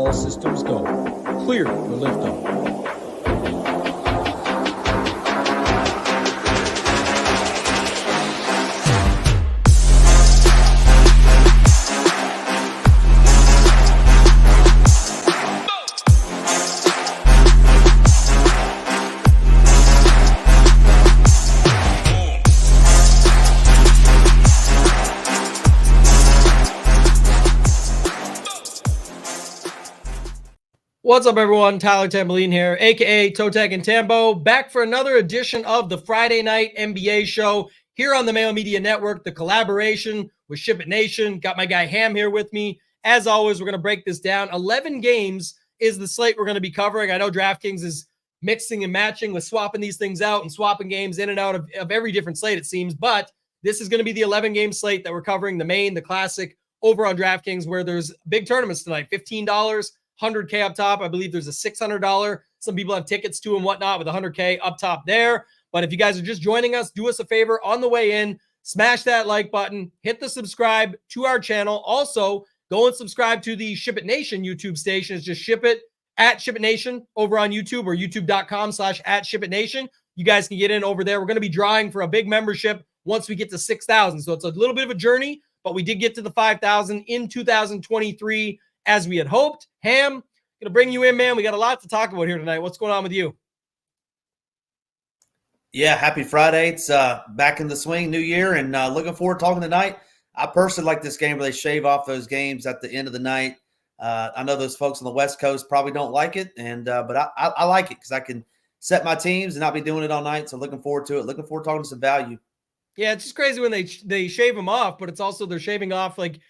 All systems go. Clear for liftoff. What's up, everyone? Tyler Tamboline here, a.k.a. ToeTagginTambo, back for another edition of the Friday Night NBA Show here on the Mail Media Network, the collaboration with SHIPIT Nation. Got my guy Ham here with me. As always, we're going to break this down. 11 games is the slate we're going to be covering. I know DraftKings is mixing and matching with swapping these things out and swapping games in and out of every different slate, it seems. But this is going to be the 11-game slate that we're covering, the main, the classic, over on DraftKings, where there's big tournaments tonight, $15. 100K up top. I believe there's a $600. Some people have tickets to and whatnot with 100K up top there. But if you guys are just joining us, do us a favor on the way in, smash that like button, hit the subscribe to our channel. Also, go and subscribe to the SHIPIT Nation YouTube station. It's just SHIPIT at SHIPIT Nation over on YouTube or youtube.com/@SHIPIT You guys can get in over there. We're going to be drawing for a big membership once we get to 6,000. So it's a little bit of a journey, but we did get to the 5,000 in 2023. As we had hoped. Ham, gonna bring you in, man. We got a lot to talk about here tonight. What's going on with you? Yeah, happy Friday. It's back in the swing, new year, and looking forward to talking tonight. I personally like this game where they shave off those games at the end of the night. I know those folks on the West Coast probably don't like it, and but I like it because I can set my teams and not be doing it all night. So looking forward to it. Looking forward to talking some value. Yeah, it's just crazy when they shave them off, but it's also they're shaving off like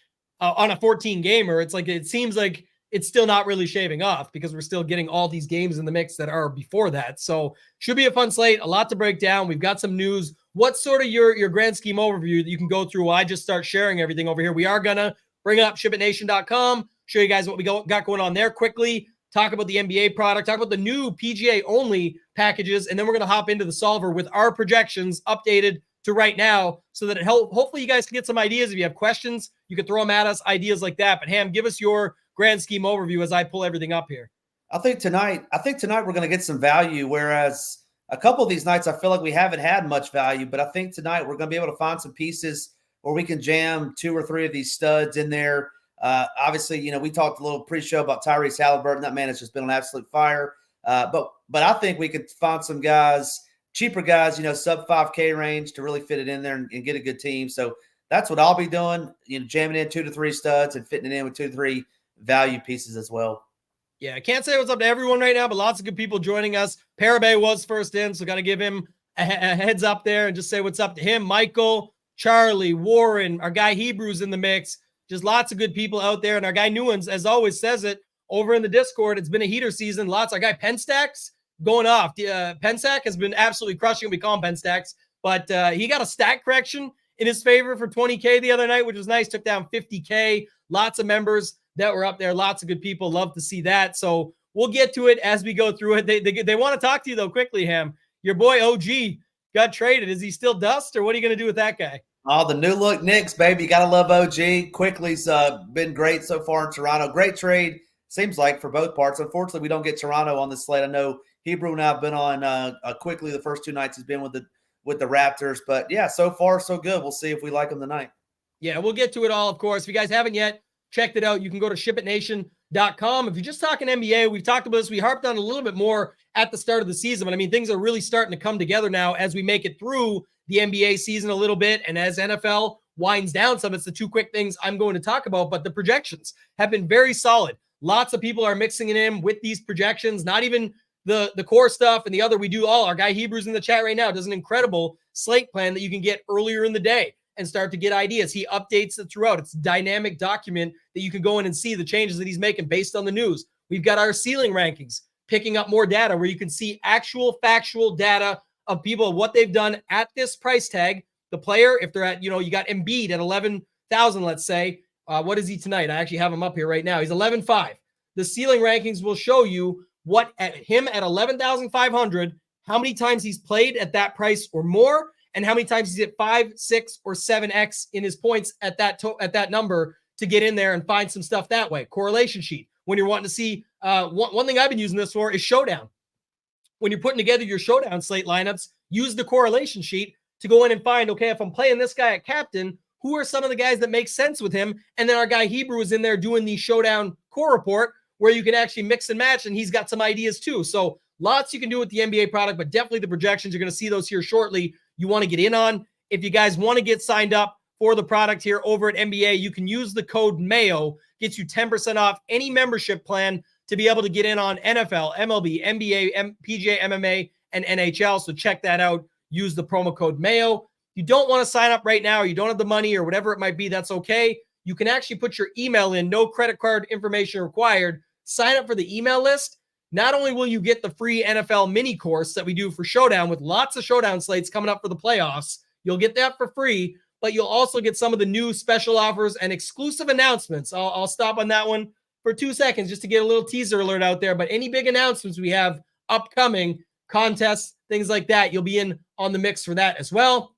on a 14 gamer. It's like it seems like it's still not really shaving off because we're still getting all these games in the mix that are before that. So should be a fun slate, a lot to break down. We've got some news. What's sort of your grand scheme overview that you can go through while I just start sharing everything over here? We are gonna bring up ShipItNation.com, show you guys what we got going on there quickly, talk about the NBA product, talk about the new PGA only packages, and then we're gonna hop into the solver with our projections updated to right now, so that hopefully you guys can get some ideas. If you have questions, you can throw them at us, ideas like that. But Ham, give us your grand scheme overview as I pull everything up here. I think tonight we're going to get some value, whereas a couple of these nights I feel like we haven't had much value. But I think tonight we're going to be able to find some pieces where we can jam 2 or 3 of these studs in there. Obviously, you know, we talked a little pre-show about Tyrese Halliburton. That man has just been on absolute fire. But I think we could find some guys, cheaper guys, you know, sub 5K range to really fit it in there and get a good team. So that's what I'll be doing, you know, jamming in 2 to 3 studs and fitting it in with 2 to 3 value pieces as well. Yeah, I can't say what's up to everyone right now, but lots of good people joining us. Parabay was first in, so got to give him a heads up there and just say what's up to him. Michael, Charlie, Warren, our guy Hebrew's in the mix. Just lots of good people out there. And our guy Newens, as always, says it over in the Discord. It's been a heater season. Lots. Our guy Penstacks going off. Pensack has been absolutely crushing. We call him Penstacks, but he got a stat correction in his favor for 20K the other night, which was nice. Took down 50K. Lots of members that were up there. Lots of good people. Love to see that. So we'll get to it as we go through it. They want to talk to you though quickly, Ham. Your boy OG got traded. Is he still dust, or what are you going to do with that guy? Oh, the new look Knicks, baby. You got to love OG. Quickly's been great so far in Toronto. Great trade, seems like, for both parts. Unfortunately, we don't get Toronto on this slate. I know Hebrew and I have been on Quickly the first 2 nights he's been with the Raptors. But, yeah, so far so good. We'll see if we like him tonight. Yeah, we'll get to it all, of course. If you guys haven't yet checked it out, you can go to ShipItNation.com. If you're just talking NBA, we've talked about this. We harped on it a little bit more at the start of the season. But, I mean, things are really starting to come together now as we make it through the NBA season a little bit. And as NFL winds down some, it's the 2 quick things I'm going to talk about. But the projections have been very solid. Lots of people are mixing it in with these projections, not even the core stuff and the other. We do all. Our guy Hebrew's in the chat right now does an incredible slate plan that you can get earlier in the day and start to get ideas. He updates it throughout. It's a dynamic document that you can go in and see the changes that he's making based on the news. We've got our ceiling rankings, picking up more data where you can see actual factual data of people, what they've done at this price tag. The player, if they're at, you know, you got Embiid at 11,000, let's say. What is he tonight? I actually have him up here right now. He's 11.5. The ceiling rankings will show you what at him at 11,500, how many times he's played at that price or more, and how many times he's at 5, 6, or 7x in his points at that number to get in there and find some stuff that way. Correlation sheet when you're wanting to see. One thing I've been using this for is Showdown. When you're putting together your Showdown slate lineups, use the correlation sheet to go in and find, okay, if I'm playing this guy at captain, who are some of the guys that make sense with him? And then our guy Hebrew is in there doing the Showdown core report where you can actually mix and match, and he's got some ideas too. So lots you can do with the NBA product, but definitely the projections, you're going to see those here shortly. You want to get in on. If you guys want to get signed up for the product here over at NBA, you can use the code MAYO, gets you 10% off any membership plan to be able to get in on NFL, MLB, NBA, PGA, MMA, and NHL. So check that out. Use the promo code MAYO. If you don't want to sign up right now, or you don't have the money or whatever it might be, that's okay. You can actually put your email in, no credit card information required. Sign up for the email list. Not only will you get the free NFL mini course that we do for Showdown with lots of Showdown slates coming up for the playoffs, you'll get that for free, but you'll also get some of the new special offers and exclusive announcements. I'll stop on that one for 2 seconds just to get a little teaser alert out there. But any big announcements we have upcoming, contests, things like that, you'll be in on the mix for that as well.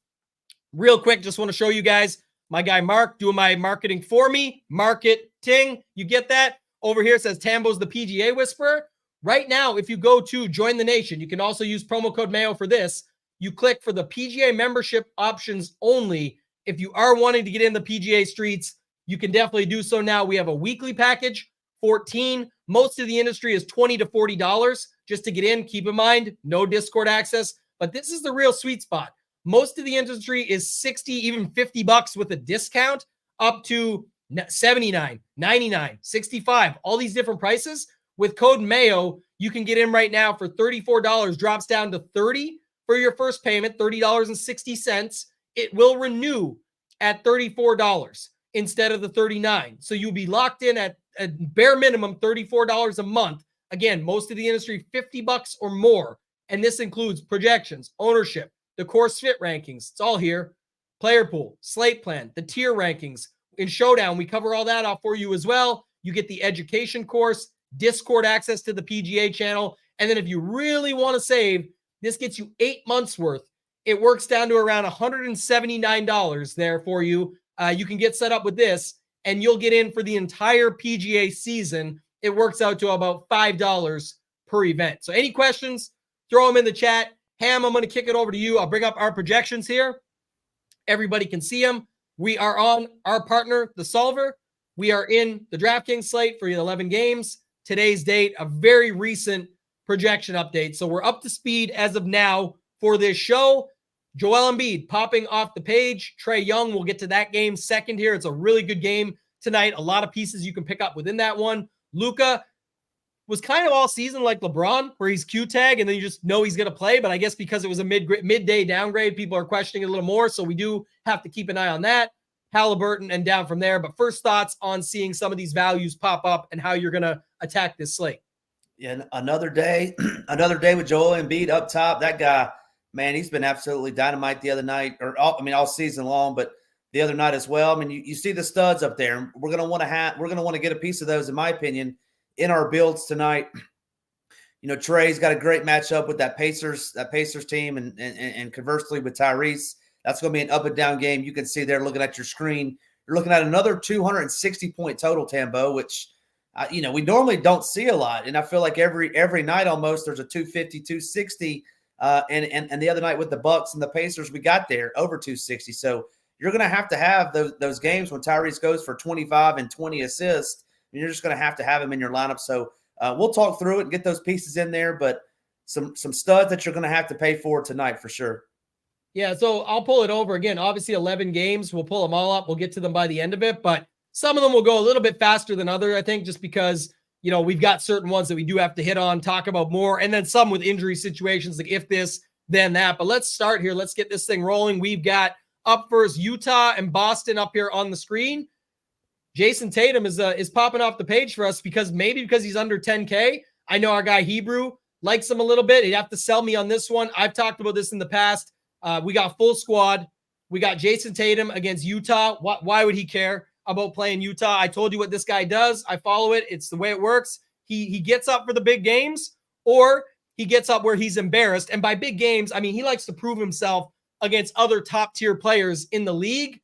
Real quick, just want to show you guys my guy Mark doing my marketing for me. Marketing, you get that? Over here it says Tambo's the PGA Whisperer. Right now, if you go to Join the Nation, you can also use promo code MAYO for this. You click for the PGA membership options only. If you are wanting to get in the PGA streets, you can definitely do so now. We have a weekly package, $14. Most of the industry is $20 to $40 just to get in. Keep in mind, no Discord access, but this is the real sweet spot. Most of the industry is $60, even $50 with a discount, up to $79, $99, $65, all these different prices. With code MAYO, you can get in right now for $34, drops down to $30 for your first payment, $30.60. It will renew at $34 instead of the $39. So you'll be locked in at a bare minimum $34 a month. Again, most of the industry, $50 or more. And this includes projections, ownership, the course fit rankings. It's all here. Player pool, slate plan, the tier rankings. In Showdown, we cover all that off for you as well. You get the education course, Discord access to the PGA channel. And then if you really want to save, this gets you 8 months worth. It works down to around $179 there for you. You can get set up with this and you'll get in for the entire PGA season. It works out to about $5 per event. So any questions, throw them in the chat. Ham, I'm going to kick it over to you. I'll bring up our projections here. Everybody can see them. We are on our partner, The Solver. We are in the DraftKings slate for 11 games. Today's date, a very recent projection update. So we're up to speed as of now for this show. Joel Embiid popping off the page. Trae Young, we'll get to that game second here. It's a really good game tonight. A lot of pieces you can pick up within that one. Luka was kind of all season like LeBron, where he's Q-tag, and then you just know he's going to play. But I guess because it was a midday downgrade, people are questioning it a little more. So we do have to keep an eye on that. Halliburton and down from there. But first thoughts on seeing some of these values pop up and how you're going to attack this slate. Yeah, another day with Joel Embiid up top. That guy, man, he's been absolutely dynamite the other night, all season long, but the other night as well. I mean, you see the studs up there. We're going to want to get a piece of those, in my opinion, in our builds tonight. You know, Trey's got a great matchup with that Pacers team, and conversely with Tyrese. That's going to be an up and down game. You can see there looking at your screen. You're looking at another 260-point total, Tambo, which, we normally don't see a lot. And I feel like every night almost there's a 250, 260. And the other night with the Bucks and the Pacers, we got there over 260. So you're going to have those games when Tyrese goes for 25 and 20 assists. And you're just going to have him in your lineup. So we'll talk through it and get those pieces in there. But some studs that you're going to have to pay for tonight for sure. Yeah, so I'll pull it over again. Obviously, 11 games. We'll pull them all up. We'll get to them by the end of it. But some of them will go a little bit faster than others, I think, just because, we've got certain ones that we do have to hit on, talk about more, and then some with injury situations, like if this, then that. But let's start here. Let's get this thing rolling. We've got up first Utah and Boston up here on the screen. Jason Tatum is popping off the page for us because he's under 10K. I know our guy Hebrew likes him a little bit. He'd have to sell me on this one. I've talked about this in the past. We got full squad. We got Jason Tatum against Utah. Why would he care about playing Utah? I told you what this guy does. I follow it. It's the way it works. He gets up for the big games, or he gets up where he's embarrassed. And by big games, I mean he likes to prove himself against other top tier players in the league.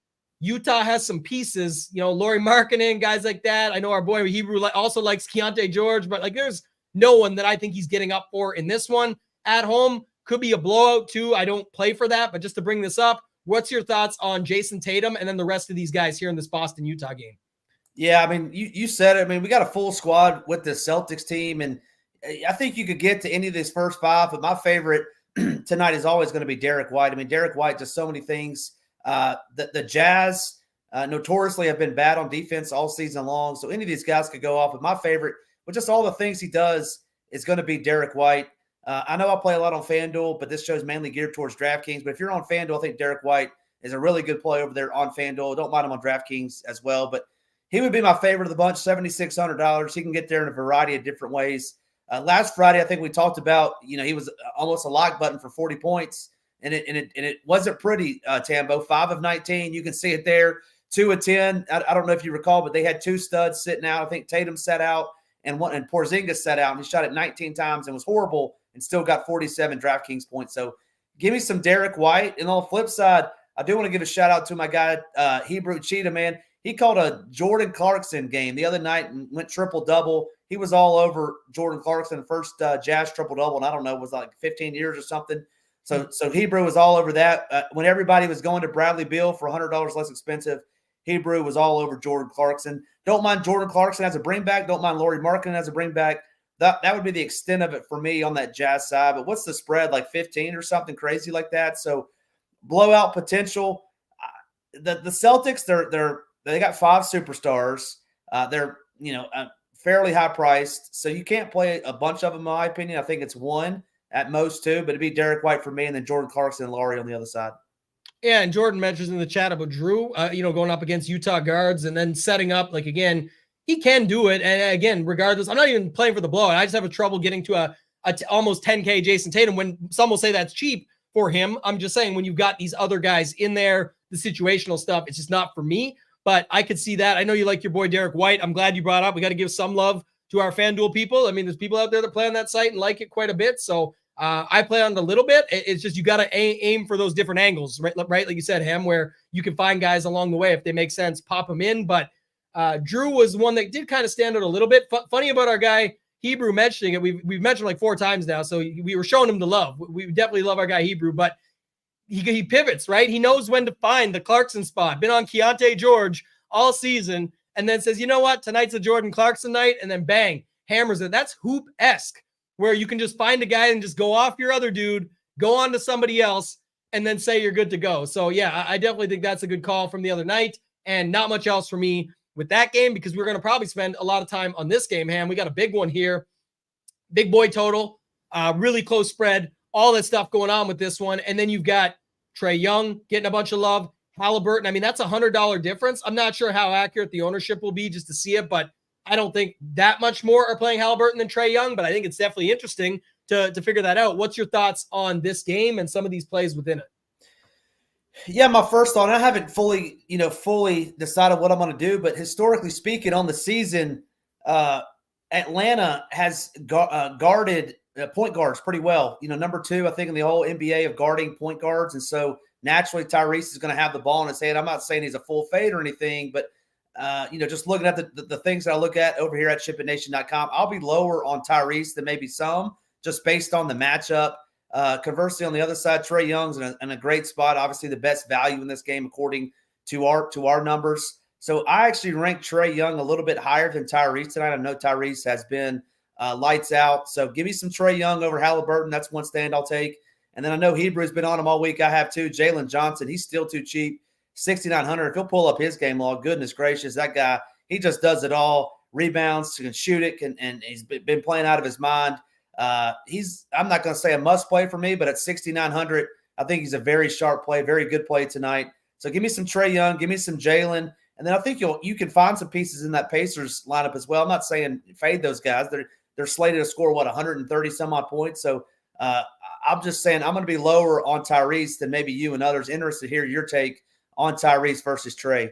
Utah has some pieces, Lauri Markkanen, guys like that. I know our boy Hebrew also likes Keontae George, but there's no one that I think he's getting up for in this one. At home, could be a blowout too. I don't play for that, but just to bring this up, what's your thoughts on Jason Tatum and then the rest of these guys here in this Boston-Utah game? Yeah, I mean, you said it. I mean, we got a full squad with the Celtics team, and I think you could get to any of these first five, but my favorite tonight is always going to be Derek White. I mean, Derek White does so many things. The Jazz notoriously have been bad on defense all season long, so any of these guys could go off. But my favorite, with just all the things he does, is going to be Derek White. I know I play a lot on FanDuel, but this show's mainly geared towards DraftKings. But if you're on FanDuel, I think Derek White is a really good play over there on FanDuel. Don't mind him on DraftKings as well, but he would be my favorite of the bunch, $7,600. He can get there in a variety of different ways. Last Friday, I think we talked about, he was almost a lock button for 40 points, and it wasn't pretty, Tambo. 5 of 19, you can see it there. 2 of 10. I don't know if you recall, but they had 2 studs sitting out. I think Tatum sat out and Porzingis sat out, and he shot it 19 times and was horrible and still got 47 DraftKings points. So give me some Derek White. And on the flip side, I do want to give a shout out to my guy, Hebrew Cheetah, man. He called a Jordan Clarkson game the other night and went triple-double. He was all over Jordan Clarkson, first Jazz triple-double, and I don't know, it was like 15 years or something. So Hebrew was all over that. When everybody was going to Bradley Beal for $100 less expensive, Hebrew was all over Jordan Clarkson. Don't mind Jordan Clarkson as a bring-back. Don't mind Lauri Markkanen as a bring-back. That would be the extent of it for me on that Jazz side. But what's the spread, like 15 or something crazy like that? So blowout potential. The Celtics, they got 5 superstars. They're fairly high priced, so you can't play a bunch of them. In my opinion, I think it's 1 at most 2, but it'd be Derek White for me, and then Jordan Clarkson and Lauri on the other side. Yeah, and Jordan mentions in the chat about Drew, going up against Utah guards and then setting up, again, he can do it. And again, regardless, I'm not even playing for the blowout. I just have a trouble getting to a almost 10K Jason Tatum. When some will say that's cheap for him, I'm just saying when you've got these other guys in there, the situational stuff, it's just not for me. But I could see that. I know you like your boy Derek White. I'm glad you brought up. We got to give some love to our FanDuel people. I mean, there's people out there that play on that site and like it quite a bit. So I play on it a little bit. It's just you got to aim for those different angles, right? Like you said, Ham, where you can find guys along the way. If they make sense, pop them in. But Drew was one that did kind of stand out a little bit. Funny about our guy Hebrew mentioning it. We've mentioned like 4 times now. So we were showing him the love. We definitely love our guy Hebrew, but he pivots, right? He knows when to find the Clarkson spot. Been on Keontae George all season, and then says, you know what? Tonight's a Jordan Clarkson night, and then bang, hammers it. That's hoop-esque, where you can just find a guy and just go off your other dude, go on to somebody else, and then say you're good to go. So, yeah, I definitely think that's a good call from the other night, and not much else for me with that game because we're going to probably spend a lot of time on this game, Ham. We got a big one here. Big boy total, really close spread, all that stuff going on with this one. And then you've got Trae Young getting a bunch of love. Halliburton, I mean, that's $100 difference. I'm not sure how accurate the ownership will be just to see it, but I don't think that much more are playing Halliburton than Trae Young, but I think it's definitely interesting to figure that out. What's your thoughts on this game and some of these plays within it? Yeah, my first thought, I haven't fully decided what I'm going to do, but historically speaking on the season, Atlanta has guarded point guards pretty well. Number 2, I think, in the whole NBA of guarding point guards. And so naturally Tyrese is going to have the ball in his hand. I'm not saying he's a full fade or anything, but just looking at the things that I look at over here at SHIPITNation.com, I'll be lower on Tyrese than maybe some just based on the matchup. Conversely, on the other side, Trae Young's in a great spot. Obviously, the best value in this game according to our numbers. So I actually rank Trae Young a little bit higher than Tyrese tonight. I know Tyrese has been lights out. So give me some Trae Young over Halliburton. That's one stand I'll take. And then I know Hebrew's been on him all week. I have too. Jalen Johnson, he's still too cheap. 6,900. If he'll pull up his game log, goodness gracious, that guy, he just does it all. Rebounds, can shoot it, and he's been playing out of his mind. I'm not going to say a must play for me, but at 6,900, I think he's a very sharp play, very good play tonight. So give me some Trae Young, give me some Jalen, and then I think you can find some pieces in that Pacers lineup as well. I'm not saying fade those guys. They're slated to score 130 some odd points. So I'm just saying I'm going to be lower on Tyrese than maybe you and others. Interested to hear your take on Tyrese versus Trae.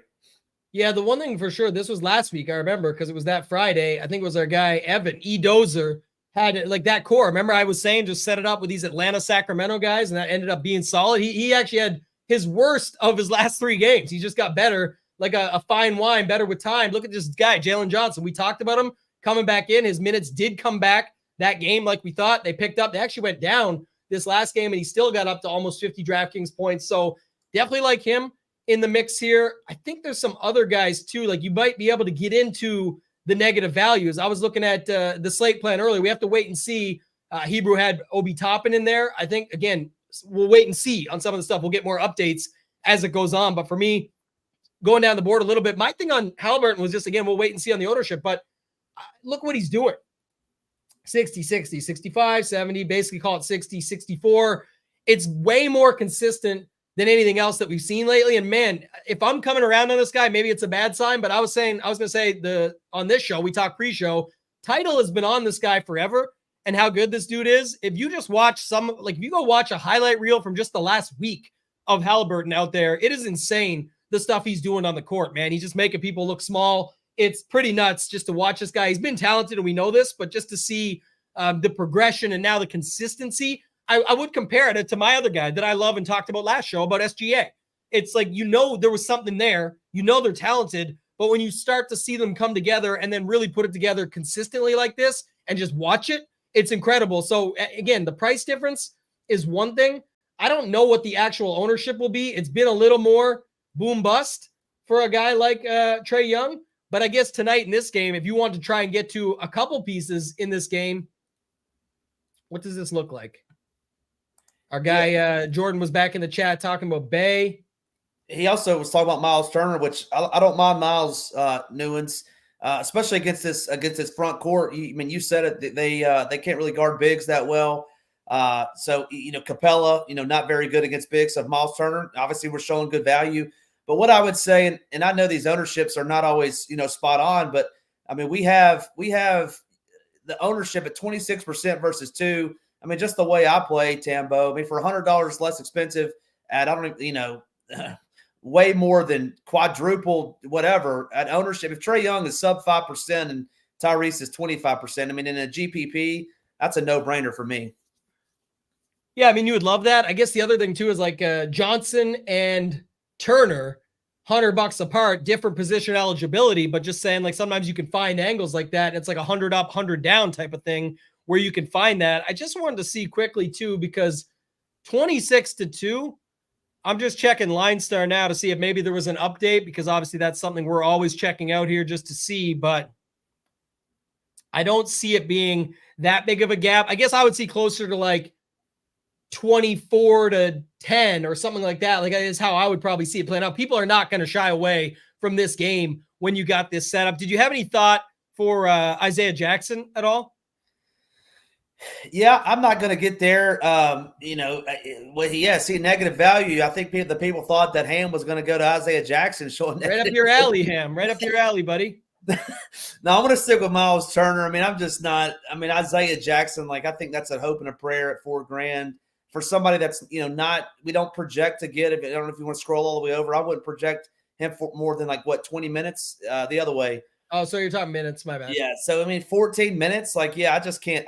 Yeah, the one thing for sure, this was last week, I remember, because it was that Friday. I think it was our guy, Evan, Dozer, had like that core. Remember I was saying just set it up with these Atlanta Sacramento guys, and that ended up being solid. He actually had his worst of his last 3 games. He just got better, like a fine wine, better with time. Look at this guy, Jalen Johnson. We talked about him coming back in. His minutes did come back that game like we thought. They picked up. They actually went down this last game, and he still got up to almost 50 DraftKings points. So definitely like him in the mix here. I think there's some other guys too. Like you might be able to get into the negative values. I was looking at the slate plan earlier. We have to wait and see. Hebrew had Obi Toppin in there. I think, again, we'll wait and see on some of the stuff. We'll get more updates as it goes on. But for me, going down the board a little bit, my thing on Halliburton was just, again, we'll wait and see on the ownership. But look what he's doing. 60, 60, 65, 70, basically call it 60, 64. It's way more consistent than anything else that we've seen lately. And man, if I'm coming around on this guy, maybe it's a bad sign, but I was going to say on this show, we talked pre-show, title has been on this guy forever and how good this dude is. If you just watch if you go watch a highlight reel from just the last week of Halliburton out there, it is insane the stuff he's doing on the court, man. He's just making people look small. It's pretty nuts just to watch this guy. He's been talented and we know this, but just to see the progression and now the consistency, I would compare it to my other guy that I love and talked about last show about SGA. It's like, there was something there, they're talented, but when you start to see them come together and then really put it together consistently like this and just watch it, it's incredible. So again, the price difference is one thing. I don't know what the actual ownership will be. It's been a little more boom bust for a guy like Trae Young, but I guess tonight in this game, if you want to try and get to a couple pieces in this game, what does this look like? Our guy, Jordan, was back in the chat talking about Bay. He also was talking about Miles Turner, which I don't mind Miles nuance, especially against this front court. You said it. They can't really guard bigs that well. So Capella, not very good against bigs. So Miles Turner, obviously, we're showing good value. But what I would say, and I know these ownerships are not always spot on, but I mean we have the ownership at 26% versus 2%. I mean, just the way I play Tambo, I mean, for $100 less expensive at, way more than quadruple whatever at ownership. If Trae Young is sub 5% and Tyrese is 25%, I mean, in a GPP, that's a no-brainer for me. Yeah, I mean, you would love that. I guess the other thing, too, is like Johnson and Turner, $100 apart, different position eligibility, but just saying, like, sometimes you can find angles like that. It's like 100 up, 100 down type of thing where you can find that. I just wanted to see quickly, too, because 26-2, I'm just checking LineStar now to see if maybe there was an update, because obviously that's something we're always checking out here just to see, but I don't see it being that big of a gap. I guess I would see closer to like 24-10 or something like that. Like, that is how I would probably see it playing out. People are not going to shy away from this game when you got this set up. Did you have any thought for Isaiah Jackson at all? Yeah, I'm not going to get there. See negative value. I think the people thought that Ham was going to go to Isaiah Jackson, showing right up your alley, Ham. Right up your alley, buddy. No, I'm going to stick with Miles Turner. I mean, I'm just not. I mean, Isaiah Jackson, like, I think that's a hope and a prayer at $4,000 for somebody that's not. We don't project to get. I don't know if you want to scroll all the way over. I wouldn't project him for more than 20 minutes the other way. Oh, so you're talking minutes, my bad. Yeah, so I mean 14 minutes, I just can't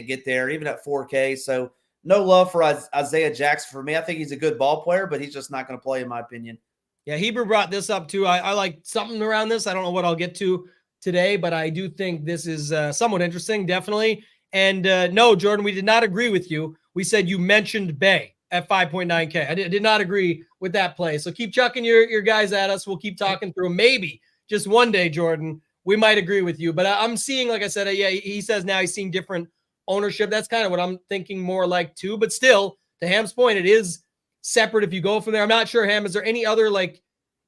get there even at 4K. So no love for Isaiah Jackson for me. I think he's a good ball player, but he's just not going to play in my opinion. Yeah, Hebrew brought this up too. I like something around this. I don't know what I'll get to today, but I do think this is somewhat interesting, definitely. And no, Jordan, we did not agree with you. We said you mentioned Bay at 5.9K. I did not agree with that play. So keep chucking your guys at us. We'll keep talking through them. Maybe just one day, Jordan, we might agree with you. But I'm seeing, like I said, he says now he's seeing different ownership. That's kind of what I'm thinking more like too. But still, to Ham's point, it is separate if you go from there. I'm not sure, Ham, is there any other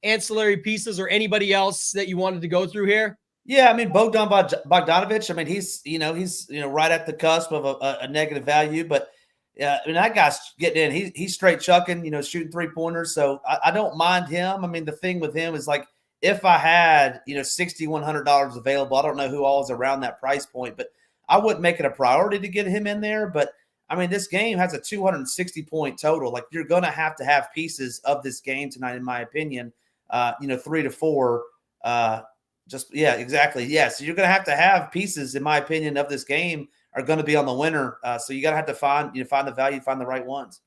ancillary pieces or anybody else that you wanted to go through here? Yeah, I mean, Bogdan Bogdanović, I mean, he's right at the cusp of a negative value, but I mean, that guy's getting in. He's straight chucking, shooting 3-pointers. So I don't mind him. I mean, the thing with him is if I had, $6,100 available, I don't know who all is around that price point, but I wouldn't make it a priority to get him in there. But I mean, this game has a 260-point total. You're going to have pieces of this game tonight, in my opinion. 3 to 4. Yeah, exactly. Yeah. So you're going to have pieces, in my opinion, of this game are going to be on the winner. So you got to have to find the value, find the right ones.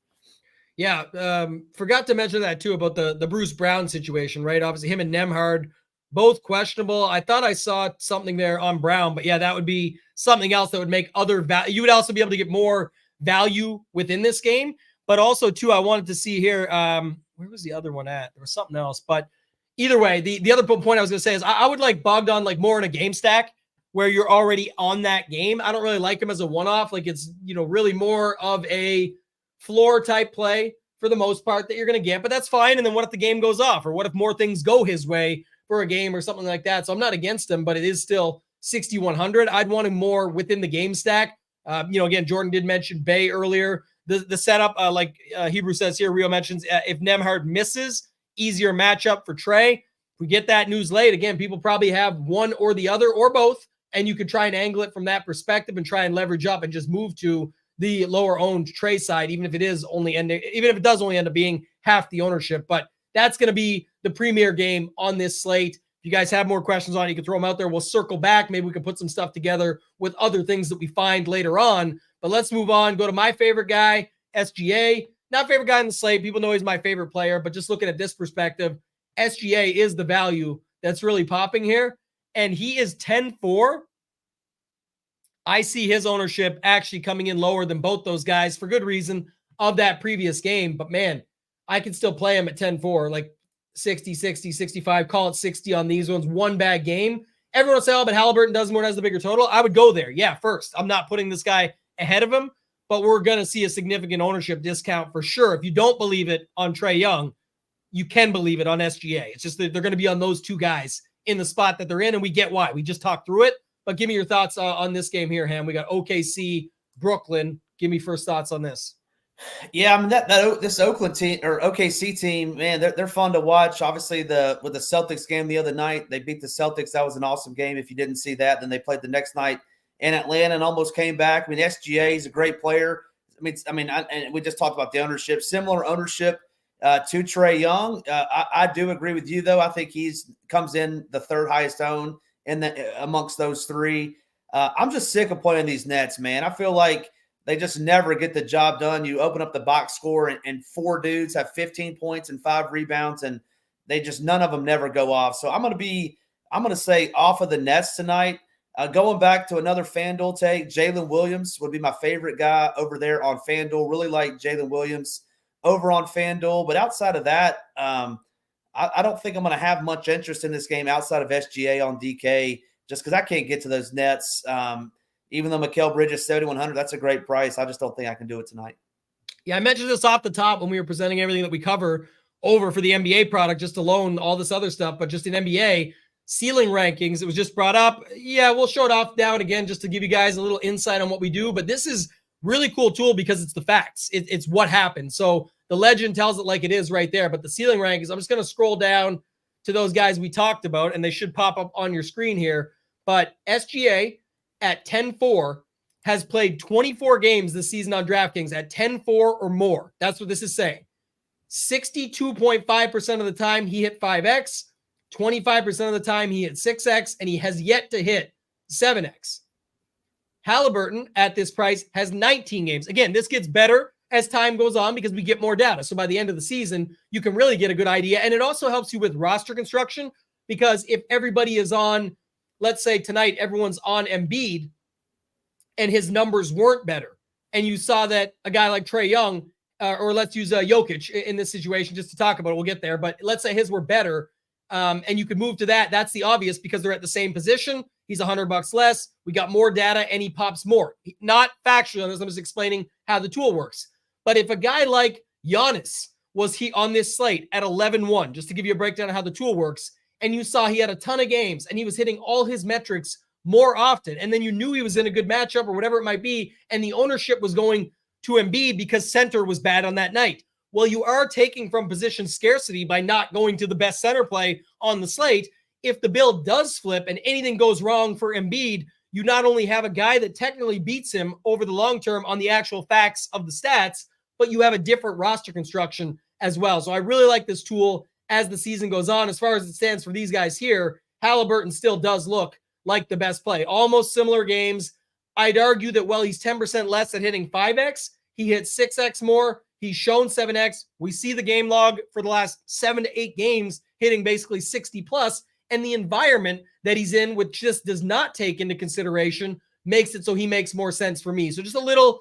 Yeah, forgot to mention that too about the Bruce Brown situation, right? Obviously, him and Nembhard both questionable. I thought I saw something there on Brown, but yeah, that would be something else that would make other value. You would also be able to get more value within this game, but also too, I wanted to see here. Where was the other one at? There was something else, but either way, the other point I was going to say is I would like Bogdan like more in a game stack where you're already on that game. I don't really like him as a one-off. Like it's, really more of a floor type play for the most part that you're going to get, but that's fine. And then what if the game goes off, or what if more things go his way for a game or something like that? So I'm not against him, but it is still 6,100. I'd want him more within the game stack. Again, Jordan did mention Bay earlier. The setup, Hebrew says here, Rio mentions, if Nembhard misses, easier matchup for Trey. If we get that news late, again, people probably have one or the other or both, and you could try and angle it from that perspective and try and leverage up and just move to the lower owned Trey side, even if it does only end up being half the ownership. But that's going to be the premier game on this slate. If you guys have more questions on it, you can throw them out there. We'll circle back. Maybe we can put some stuff together with other things that we find later on. But let's move on. Go to my favorite guy, SGA. Not favorite guy in the slate. People know he's my favorite player, but just looking at this perspective, SGA is the value that's really popping here. And he is 10-4. I see his ownership actually coming in lower than both those guys for good reason of that previous game. But man, I can still play him at 10-4, like 60, 60, 65, call it 60 on these ones. One bad game. Everyone will say, oh, but Halliburton does more and has the bigger total. I would go there. Yeah, first. I'm not putting this guy ahead of him, but we're going to see a significant ownership discount for sure. If you don't believe it on Trae Young, you can believe it on SGA. It's just that they're going to be on those two guys in the spot that they're in, and we get why. We just talked through it. But give me your thoughts on this game here, Ham. We got OKC, Brooklyn. Give me first thoughts on this. Yeah, I mean this Oakland team or OKC team, man, they're fun to watch. Obviously, with the Celtics game the other night, they beat the Celtics. That was an awesome game. If you didn't see that, then they played the next night in Atlanta and almost came back. I mean, SGA is a great player. And we just talked about the ownership, similar ownership to Trae Young. I do agree with you though. I think comes in the third highest owned amongst those three. I'm just sick of playing these Nets, man. I feel like they just never get the job done. You open up the box score and four dudes have 15 points and 5 rebounds, and none of them never go off. So I'm going to say off of the Nets tonight. Going back to another FanDuel take, Jalen Williams would be my favorite guy over there on FanDuel. Really like Jalen Williams over on FanDuel. But outside of that, I don't think I'm going to have much interest in this game outside of SGA on DK, just because I can't get to those Nets. Even though Mikal Bridges 7,100, that's a great price. I just don't think I can do it tonight. Yeah, I mentioned this off the top when we were presenting everything that we cover over for the NBA product, just alone, all this other stuff, but just in NBA ceiling rankings, it was just brought up. Yeah, we'll show it off now and again just to give you guys a little insight on what we do. But this is really cool tool because it's the facts. It's what happened. So the legend tells it like it is right there. But the ceiling rankings, I'm just going to scroll down to those guys we talked about, and they should pop up on your screen here. But SGA at 10-4 has played 24 games this season on DraftKings at 10-4 or more. That's what this is saying. 62.5% of the time he hit 5X, 25% of the time he hit 6X, and he has yet to hit 7X. Halliburton at this price has 19 games. Again, this gets better as time goes on because we get more data. So by the end of the season, you can really get a good idea. And it also helps you with roster construction because if everybody is on, let's say tonight, everyone's on Embiid and his numbers weren't better. And you saw that a guy like Trae Young, or let's use Jokic in this situation just to talk about it. We'll get there. But let's say his were better. And you could move to that. That's the obvious because they're at the same position. He's $100 less. We got more data and he pops more. Not factually on this. I'm just explaining how the tool works. But if a guy like Giannis was on this slate at 11-1, just to give you a breakdown of how the tool works, and you saw he had a ton of games and he was hitting all his metrics more often, and then you knew he was in a good matchup or whatever it might be, and the ownership was going to Embiid because center was bad on that night. Well, you are taking from position scarcity by not going to the best center play on the slate. If the bill does flip and anything goes wrong for Embiid, you not only have a guy that technically beats him over the long term on the actual facts of the stats, but you have a different roster construction as well. So I really like this tool as the season goes on. As far as it stands for these guys here, Halliburton still does look like the best play. Almost similar games. I'd argue that while he's 10% less at hitting 5X, he hits 6X more. He's shown 7X. We see the game log for the last 7 to 8 games hitting basically 60 plus. And the environment that he's in, which just does not take into consideration, makes it so he makes more sense for me. So just a little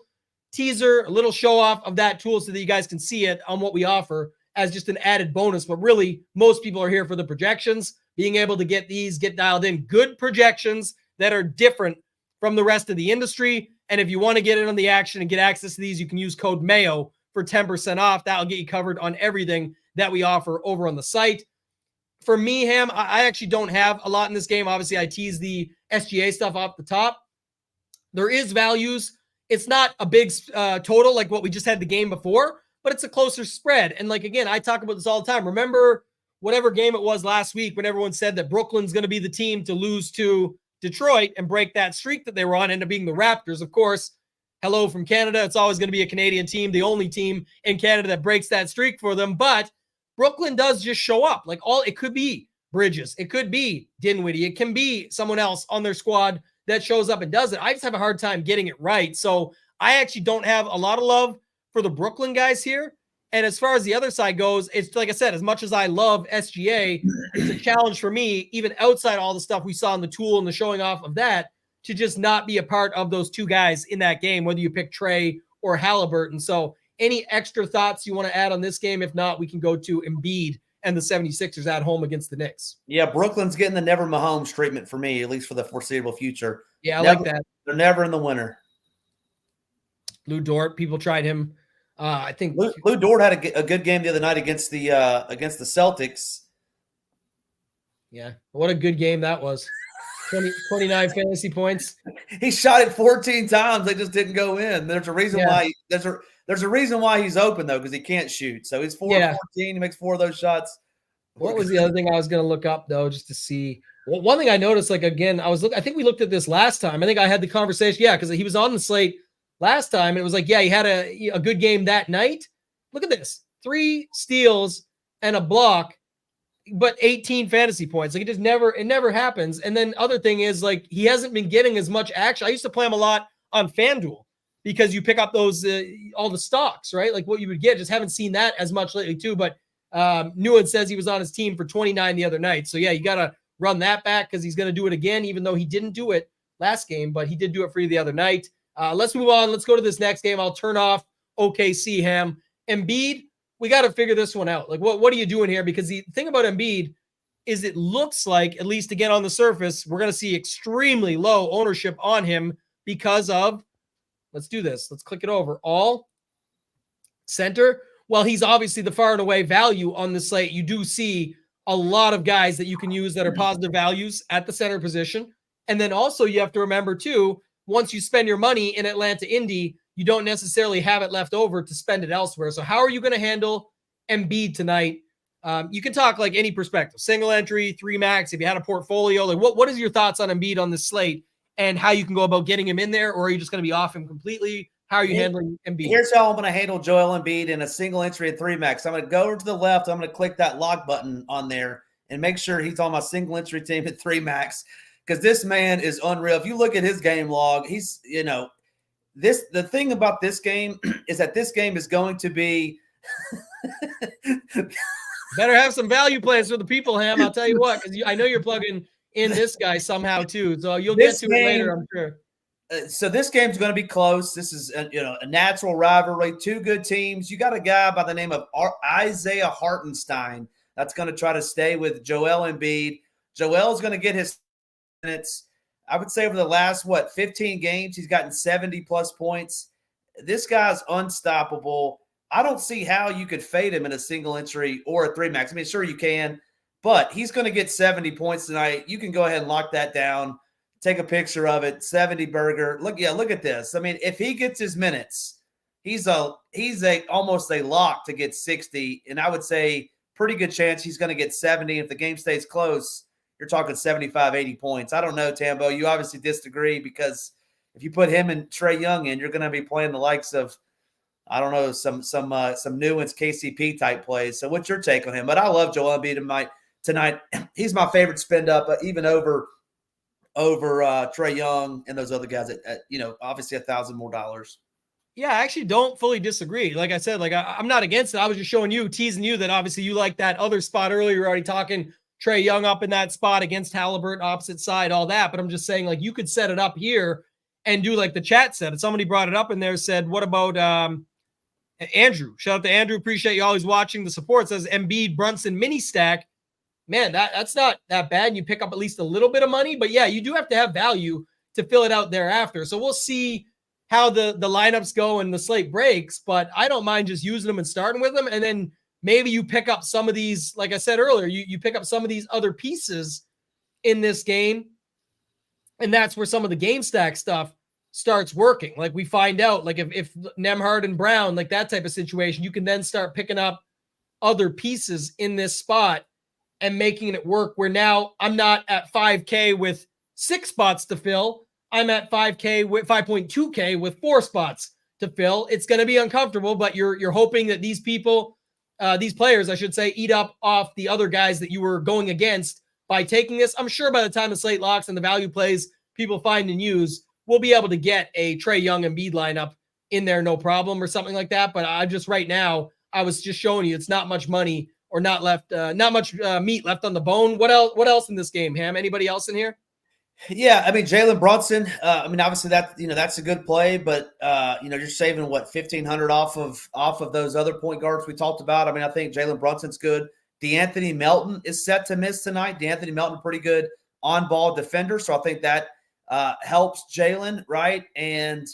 teaser, a little show off of that tool so that you guys can see it on what we offer as just an added bonus. But really, most people are here for the projections, being able to get dialed in good projections that are different from the rest of the industry. And if you want to get in on the action and get access to these, you can use code MAYO for 10% off. That'll get you covered on everything that we offer over on the site. For me, Ham, I actually don't have a lot in this game. Obviously, I tease the SGA stuff off the top. There is values. It's not a big total like what we just had the game before, but it's a closer spread. And like, again, I talk about this all the time. Remember whatever game it was last week when everyone said that Brooklyn's going to be the team to lose to Detroit and break that streak that they were on, ended up being the Raptors, of course. Hello from Canada. It's always going to be a Canadian team, the only team in Canada that breaks that streak for them. But Brooklyn does just show up. Like it could be Bridges. It could be Dinwiddie. It can be someone else on their squad that shows up and does it. I just have a hard time getting it right. So I actually don't have a lot of love for the Brooklyn guys here. And as far as the other side goes, it's like I said, as much as I love SGA, it's a challenge for me, even outside all the stuff we saw in the tool and the showing off of that, to just not be a part of those two guys in that game, whether you pick Trey or Halliburton. So any extra thoughts you want to add on this game? If not, we can go to Embiid and the 76ers at home against the Knicks. Yeah, Brooklyn's getting the never Mahomes treatment for me, at least for the foreseeable future. Yeah, I like that. They're never in the winner. Lou Dort, people tried him. I think Lou Dort had a good game the other night against the Celtics. Yeah, what a good game that was. 29 fantasy points. He shot it 14 times. They just didn't go in. There's a reason why. There's a reason why he's open though, because he can't shoot. So he's 4 of 14. He makes 4 of those shots. What was the other thing I was going to look up though, just to see? Well, one thing I noticed, like again, I think we looked at this last time. I think I had the conversation. Yeah, because he was on the slate last time, and it was like, yeah, he had a good game that night. Look at this: 3 steals and a block, but 18 fantasy points. Like it never happens. And then other thing is, like, he hasn't been getting as much action. I used to play him a lot on FanDuel because you pick up those all the stocks, right? Like what you would get. Just haven't seen that as much lately too. But Newland says he was on his team for 29 the other night. So yeah, you got to run that back because he's going to do it again, even though he didn't do it last game, but he did do it for you the other night. Let's move on. Let's go to this next game. I'll turn off OKC, Ham. Embiid, we got to figure this one out. Like, what are you doing here? Because the thing about Embiid is it looks like, at least again on the surface, we're going to see extremely low ownership on him because of, let's do this. Let's click it over. All center. Well, he's obviously the far and away value on the slate. You do see a lot of guys that you can use that are positive values at the center position. And then also you have to remember too, once you spend your money in Atlanta, Indy, you don't necessarily have it left over to spend it elsewhere. So how are you going to handle Embiid tonight? You can talk like any perspective, single entry, 3 max. If you had a portfolio, like what is your thoughts on Embiid on this slate and how you can go about getting him in there? Or are you just going to be off him completely? How are you handling Embiid? Here's how I'm going to handle Joel Embiid in a single entry at 3 max. I'm going to go over to the left. I'm going to click that lock button on there and make sure he's on my single entry team at 3 max. Because this man is unreal. If you look at his game log, he's, the thing about this game is that this game is going to be better have some value plays for the people, Ham. I'll tell you what, because I know you're plugging in this guy somehow too. So you'll get to it later, I'm sure. So this game's going to be close. This is a natural rivalry. 2 good teams. You got a guy by the name of Isaiah Hartenstein that's going to try to stay with Joel Embiid. Joel's going to get his minutes. I would say over the last 15 games, he's gotten 70+ points. This guy's unstoppable. I don't see how you could fade him in a single entry or a 3 max. I mean, sure you can, but he's going to get 70 points tonight. You can go ahead and lock that down. Take a picture of it. 70 burger. Look at this. I mean, if he gets his minutes, he's almost a lock to get 60, and I would say pretty good chance he's going to get 70. If the game stays close, you're talking 75, 80 points. I don't know, Tambo. You obviously disagree because if you put him and Trae Young in, you're going to be playing the likes of, I don't know, some new ones, KCP type plays. So what's your take on him? But I love Joel Embiid tonight. He's my favorite spend up, even over Trae Young and those other guys at obviously $1,000 more. Yeah, I actually don't fully disagree. Like I said, like I'm not against it. I was just showing you, teasing you that obviously you like that other spot earlier. You're already talking Trae Young up in that spot against Halliburton, opposite side, all that. But I'm just saying, like, you could set it up here and do like the chat said. And somebody brought it up in there, said, what about Andrew? Shout out to Andrew. Appreciate you always watching the support. Says Embiid Brunson mini stack. Man, that's not that bad. And you pick up at least a little bit of money. But yeah, you do have to have value to fill it out thereafter. So we'll see how the lineups go and the slate breaks, but I don't mind just using them and starting with them. And then maybe you pick up some of these, like I said earlier, you pick up some of these other pieces in this game. And that's where some of the game stack stuff starts working. Like we find out, like if Nembhard and Brown, like that type of situation, you can then start picking up other pieces in this spot and making it work where now I'm not at 5K with 6 spots to fill. I'm at 5K with 5.2K with 4 spots to fill. It's going to be uncomfortable, but you're hoping that these people, these players, I should say, eat up off the other guys that you were going against by taking this. I'm sure by the time the slate locks and the value plays people find and use, we'll be able to get a Trae Young and Embiid lineup in there, no problem, or something like that. But I just right now, I was just showing you it's not much money or not left, not much meat left on the bone. What else? What else in this game, Ham? Anybody else in here? Yeah, I mean Jalen Brunson. I mean, obviously that's a good play, but you're saving what 1,500 off of those other point guards we talked about. I mean, I think Jalen Brunson's good. DeAnthony Melton is set to miss tonight. DeAnthony Melton, pretty good on-ball defender, so I think that helps Jalen, right? And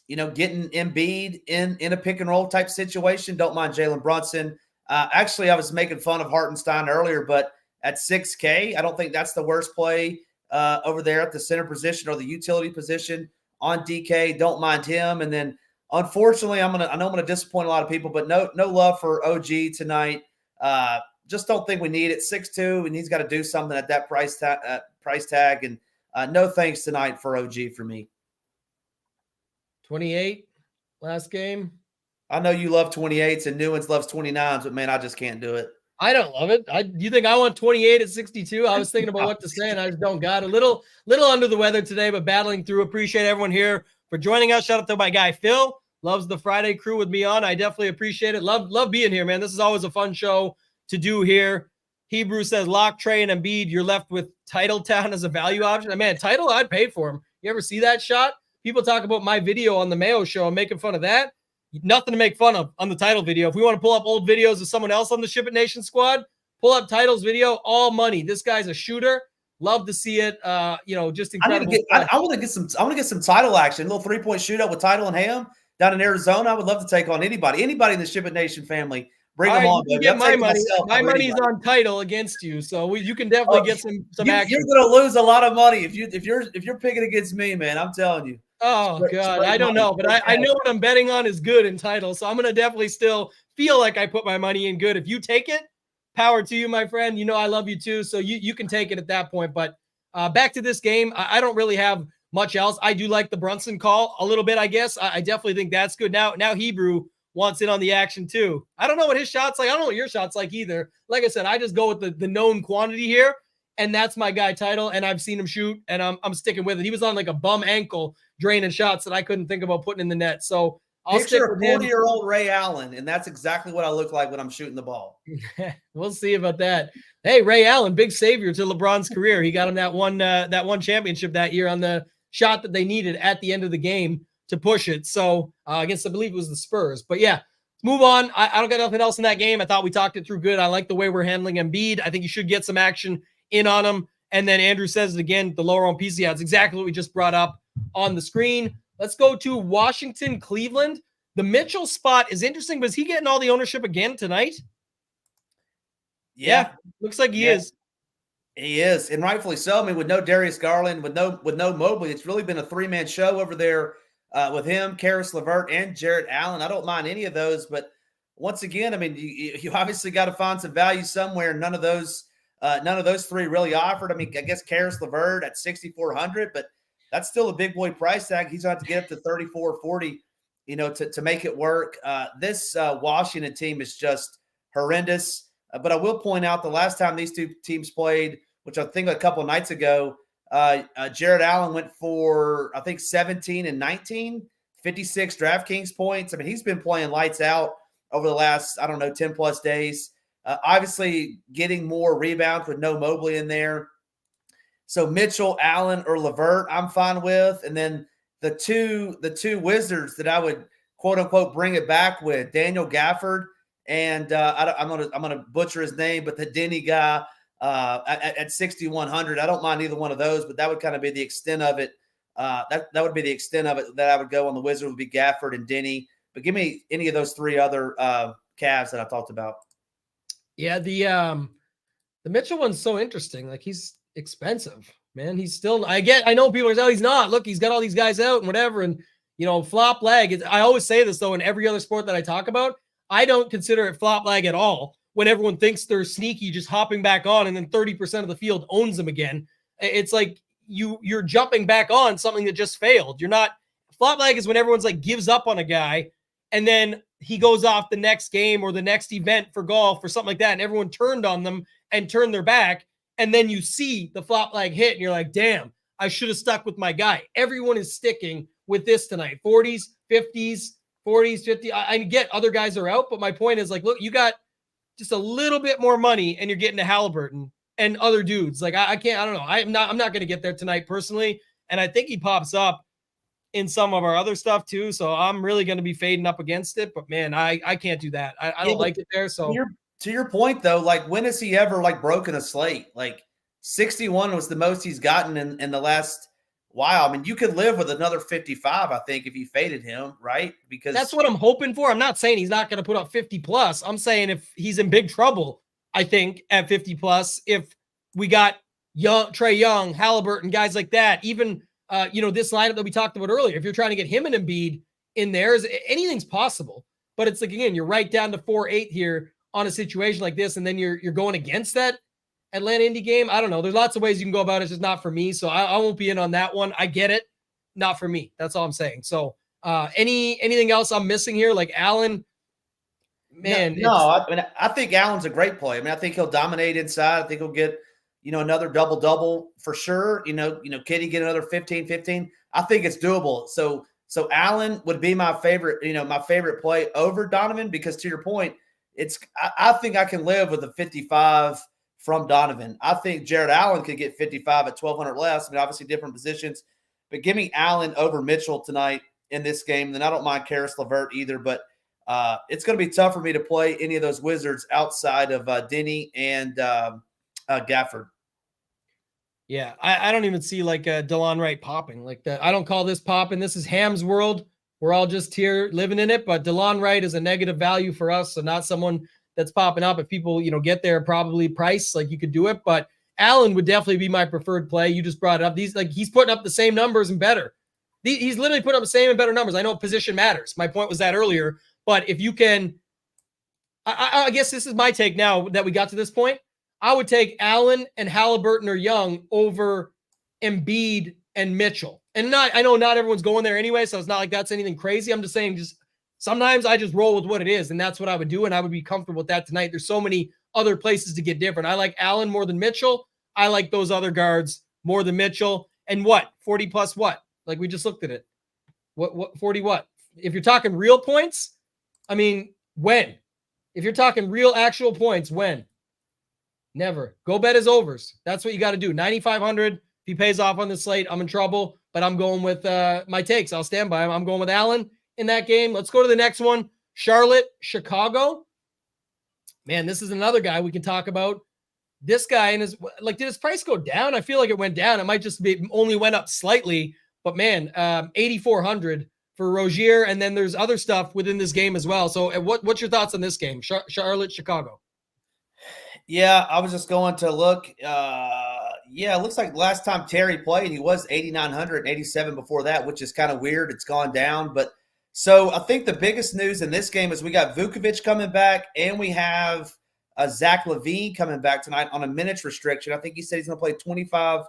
getting Embiid in a pick and roll type situation. Don't mind Jalen Brunson. Actually, I was making fun of Hartenstein earlier, but at 6K, I don't think that's the worst play over there at the center position or the utility position on DK. Don't mind him. And then, unfortunately, I know I'm gonna disappoint a lot of people, but no love for OG tonight. Just don't think we need it. 6'2", and he's got to do something at that price tag. And no thanks tonight for OG for me. 28 last game. I know you love 28s and Newens loves 29s, but man, I just can't do it. I don't love it. You think I want 28 at 62? I was thinking about what to say, and I just don't got a little under the weather today, but battling through. Appreciate everyone here for joining us. Shout out to my guy Phil. Loves the Friday crew with me on. I definitely appreciate it. Love being here, man. This is always a fun show to do here. Hebrew says lock Trae and Embiid. You're left with Titletown as a value option. Man, Title, I'd pay for him. You ever see that shot? People talk about my video on the Mayo show. I'm making fun of that. Nothing to make fun of on the Title video. If we want to pull up old videos of someone else on the SHIPIT Nation squad, pull up Title's video, all money. This guy's a shooter. Love to see it. Just incredible. I want to get some Title action. A little 3-point shootout with Title and Ham down in Arizona. I would love to take on anybody in the SHIPIT Nation family. Bring them on. You get my money. My money's on Title against you, so you can definitely get some action. You're going to lose a lot of money if you're picking against me, man. I'm telling you. Oh, God, I don't know, but I know what I'm betting on is good in Title, so I'm going to definitely still feel like I put my money in good. If you take it, power to you, my friend. You know I love you too, so you can take it at that point. But back to this game, I don't really have much else. I do like the Brunson call a little bit, I guess. I definitely think that's good. Now Hebrew wants in on the action too. I don't know what his shot's like. I don't know what your shot's like either. Like I said, I just go with the known quantity here, and that's my guy Title, and I've seen him shoot, and I'm sticking with it. He was on like a bum ankle draining shots that I couldn't think about putting in the net. So I'll picture a 40-year-old Ray Allen, and that's exactly what I look like when I'm shooting the ball. We'll see about that. Hey, Ray Allen, big savior to LeBron's career. He got him that one championship that year on the shot that they needed at the end of the game to push it. So against, I believe it was the Spurs. But yeah, let's move on. I don't got nothing else in that game. I thought we talked it through good. I like the way we're handling Embiid. I think you should get some action in on him. And then Andrew says it again, the lower on PC. It's exactly what we just brought up on the screen. Let's go to Washington, Cleveland. The Mitchell spot is interesting, but is he getting all the ownership again tonight? Yeah, looks like he is. He is, and rightfully so. I mean, with no Darius Garland, with no Mobley, it's really been a 3-man show over there with him, Karis LeVert, and Jarrett Allen. I don't mind any of those, but once again, I mean, you obviously got to find some value somewhere. None of those three really offered. I mean, I guess Karis LeVert at 6,400, but that's still a big boy price tag. He's going to have to get up to 34-40, to make it work. This Washington team is just horrendous. But I will point out the last time these two teams played, which I think a couple of nights ago, Jarrett Allen went for, I think, 17 and 19, 56 DraftKings points. I mean, he's been playing lights out over the last, 10 plus days. Obviously getting more rebounds with no Mobley in there. So Mitchell, Allen, or LeVert, I'm fine with. And then the two Wizards that I would quote unquote bring it back with, Daniel Gafford and I'm gonna butcher his name, but the Denny guy at 6,100. I don't mind either one of those, but that would kind of be the extent of it. That would be the extent of it that I would go on the Wizards would be Gafford and Denny. But give me any of those three other Cavs that I talked about. Yeah, the Mitchell one's so interesting. Like, he's expensive, man. He's still, I know people are saying, oh, he's not. Look, he's got all these guys out and whatever. And, flop leg. I always say this, though, in every other sport that I talk about, I don't consider it flop leg at all when everyone thinks they're sneaky, just hopping back on, and then 30% of the field owns them again. It's like you're jumping back on something that just failed. You're not. Flop leg is when everyone's like gives up on a guy, and then he goes off the next game or the next event for golf or something like that, and everyone turned on them and turned their back, and then you see the flop leg hit, and you're like, damn, I should have stuck with my guy. Everyone is sticking with this tonight. 40s, 50s, 50. I get other guys are out, but my point is, like, look, you got just a little bit more money, and you're getting to Halliburton and other dudes. Like, I can't, I don't know. I'm not going to get there tonight personally, and I think he pops up in some of our other stuff too. So I'm really going to be fading up against it, but man, I can't do that. I don't like it there. So to your point though, like, when has he ever like broken a slate? Like 61 was the most he's gotten in the last while. I mean, you could live with another 55, I think, if you faded him, right? Because that's what I'm hoping for. I'm not saying he's not going to put up 50 plus. I'm saying if he's in big trouble, I think at 50 plus, if we got Trae Young, Halliburton, guys like that, even this lineup that we talked about earlier, if you're trying to get him and Embiid in there, anything's possible. But it's like, again, you're right down to 4-8 here on a situation like this, and then you're going against that Atlanta Indy game. I don't know. There's lots of ways you can go about it. It's just not for me. So I won't be in on that one. I get it. Not for me. That's all I'm saying. So anything else I'm missing here? Like Allen, man. I think Allen's a great play. I mean, I think he'll dominate inside. I think he'll get another double for sure. Can he get another 15? I think it's doable. So Allen would be my favorite, my favorite play over Donovan, because to your point, I think I can live with a 55 from Donovan. I think Jared Allen could get 55 at 1,200 less. I mean, obviously different positions, but give me Allen over Mitchell tonight in this game. Then I don't mind Karis LeVert either, but it's going to be tough for me to play any of those Wizards outside of Denny and Gafford. Yeah, I don't even see like DeLon Wright popping like that. I don't call this popping. This is Ham's world. We're all just here living in it. But DeLon Wright is a negative value for us, so not someone that's popping up. If people get there, probably price, like, you could do it. But Allen would definitely be my preferred play. You just brought it up. He's putting up the same numbers and better. He's literally putting up the same and better numbers. I know position matters. My point was that earlier. But if you can, I guess this is my take now that we got to this point. I would take Allen and Halliburton or Young over Embiid and Mitchell. And I know not everyone's going there anyway, so it's not like that's anything crazy. I'm just saying, just sometimes I just roll with what it is, and that's what I would do, and I would be comfortable with that tonight. There's so many other places to get different. I like Allen more than Mitchell. I like those other guards more than Mitchell. And what? 40 plus what? Like, we just looked at it. What 40 what? If you're talking real points, I mean, when? If you're talking real actual points, when? Never. Go bet his overs. That's what you got to do. 9,500. If he pays off on the slate, I'm in trouble, but I'm going with my takes. I'll stand by him. I'm going with Allen in that game. Let's go to the next one. Charlotte, Chicago. Man, this is another guy we can talk about. This guy, and did his price go down? I feel like it went down. It might just be only went up slightly, but man, 8,400 for Rozier. And then there's other stuff within this game as well. So what's your thoughts on this game? Charlotte, Chicago. Yeah, I was just going to look. It looks like last time Terry played, he was 8,900, 87 before that, which is kind of weird. It's gone down. But so I think the biggest news in this game is we got Vukovic coming back, and we have Zach LaVine coming back tonight on a minutes restriction. I think he said he's going to play 25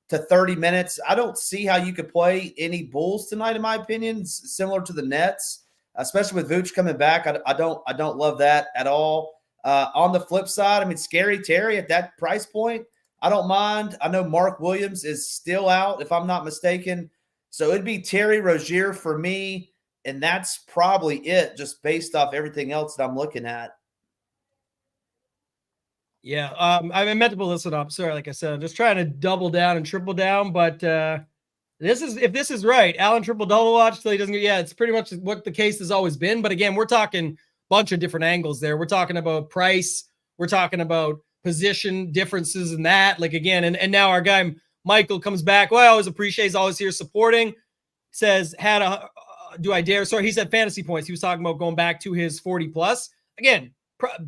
to 30 minutes. I don't see how you could play any Bulls tonight, in my opinion. It's similar to the Nets, especially with Vooch coming back. I don't love that at all. On the flip side, I mean, Scary Terry at that price point, I don't mind. I know Mark Williams is still out, if I'm not mistaken. So it'd be Terry Rozier for me. And that's probably it, just based off everything else that I'm looking at. Yeah, I meant to pull this one up. Sorry, like I said, I'm just trying to double down and triple down. But if this is right, Allen triple double watch till he doesn't get. Yeah, it's pretty much what the case has always been. But again, we're talking a bunch of different angles there. We're talking about price. We're talking about position differences in that. Like again, and now our guy Michael comes back. Well, I always appreciate. He's always here supporting. Says do I dare? Sorry, he said fantasy points. He was talking about going back to his 40 plus. Again,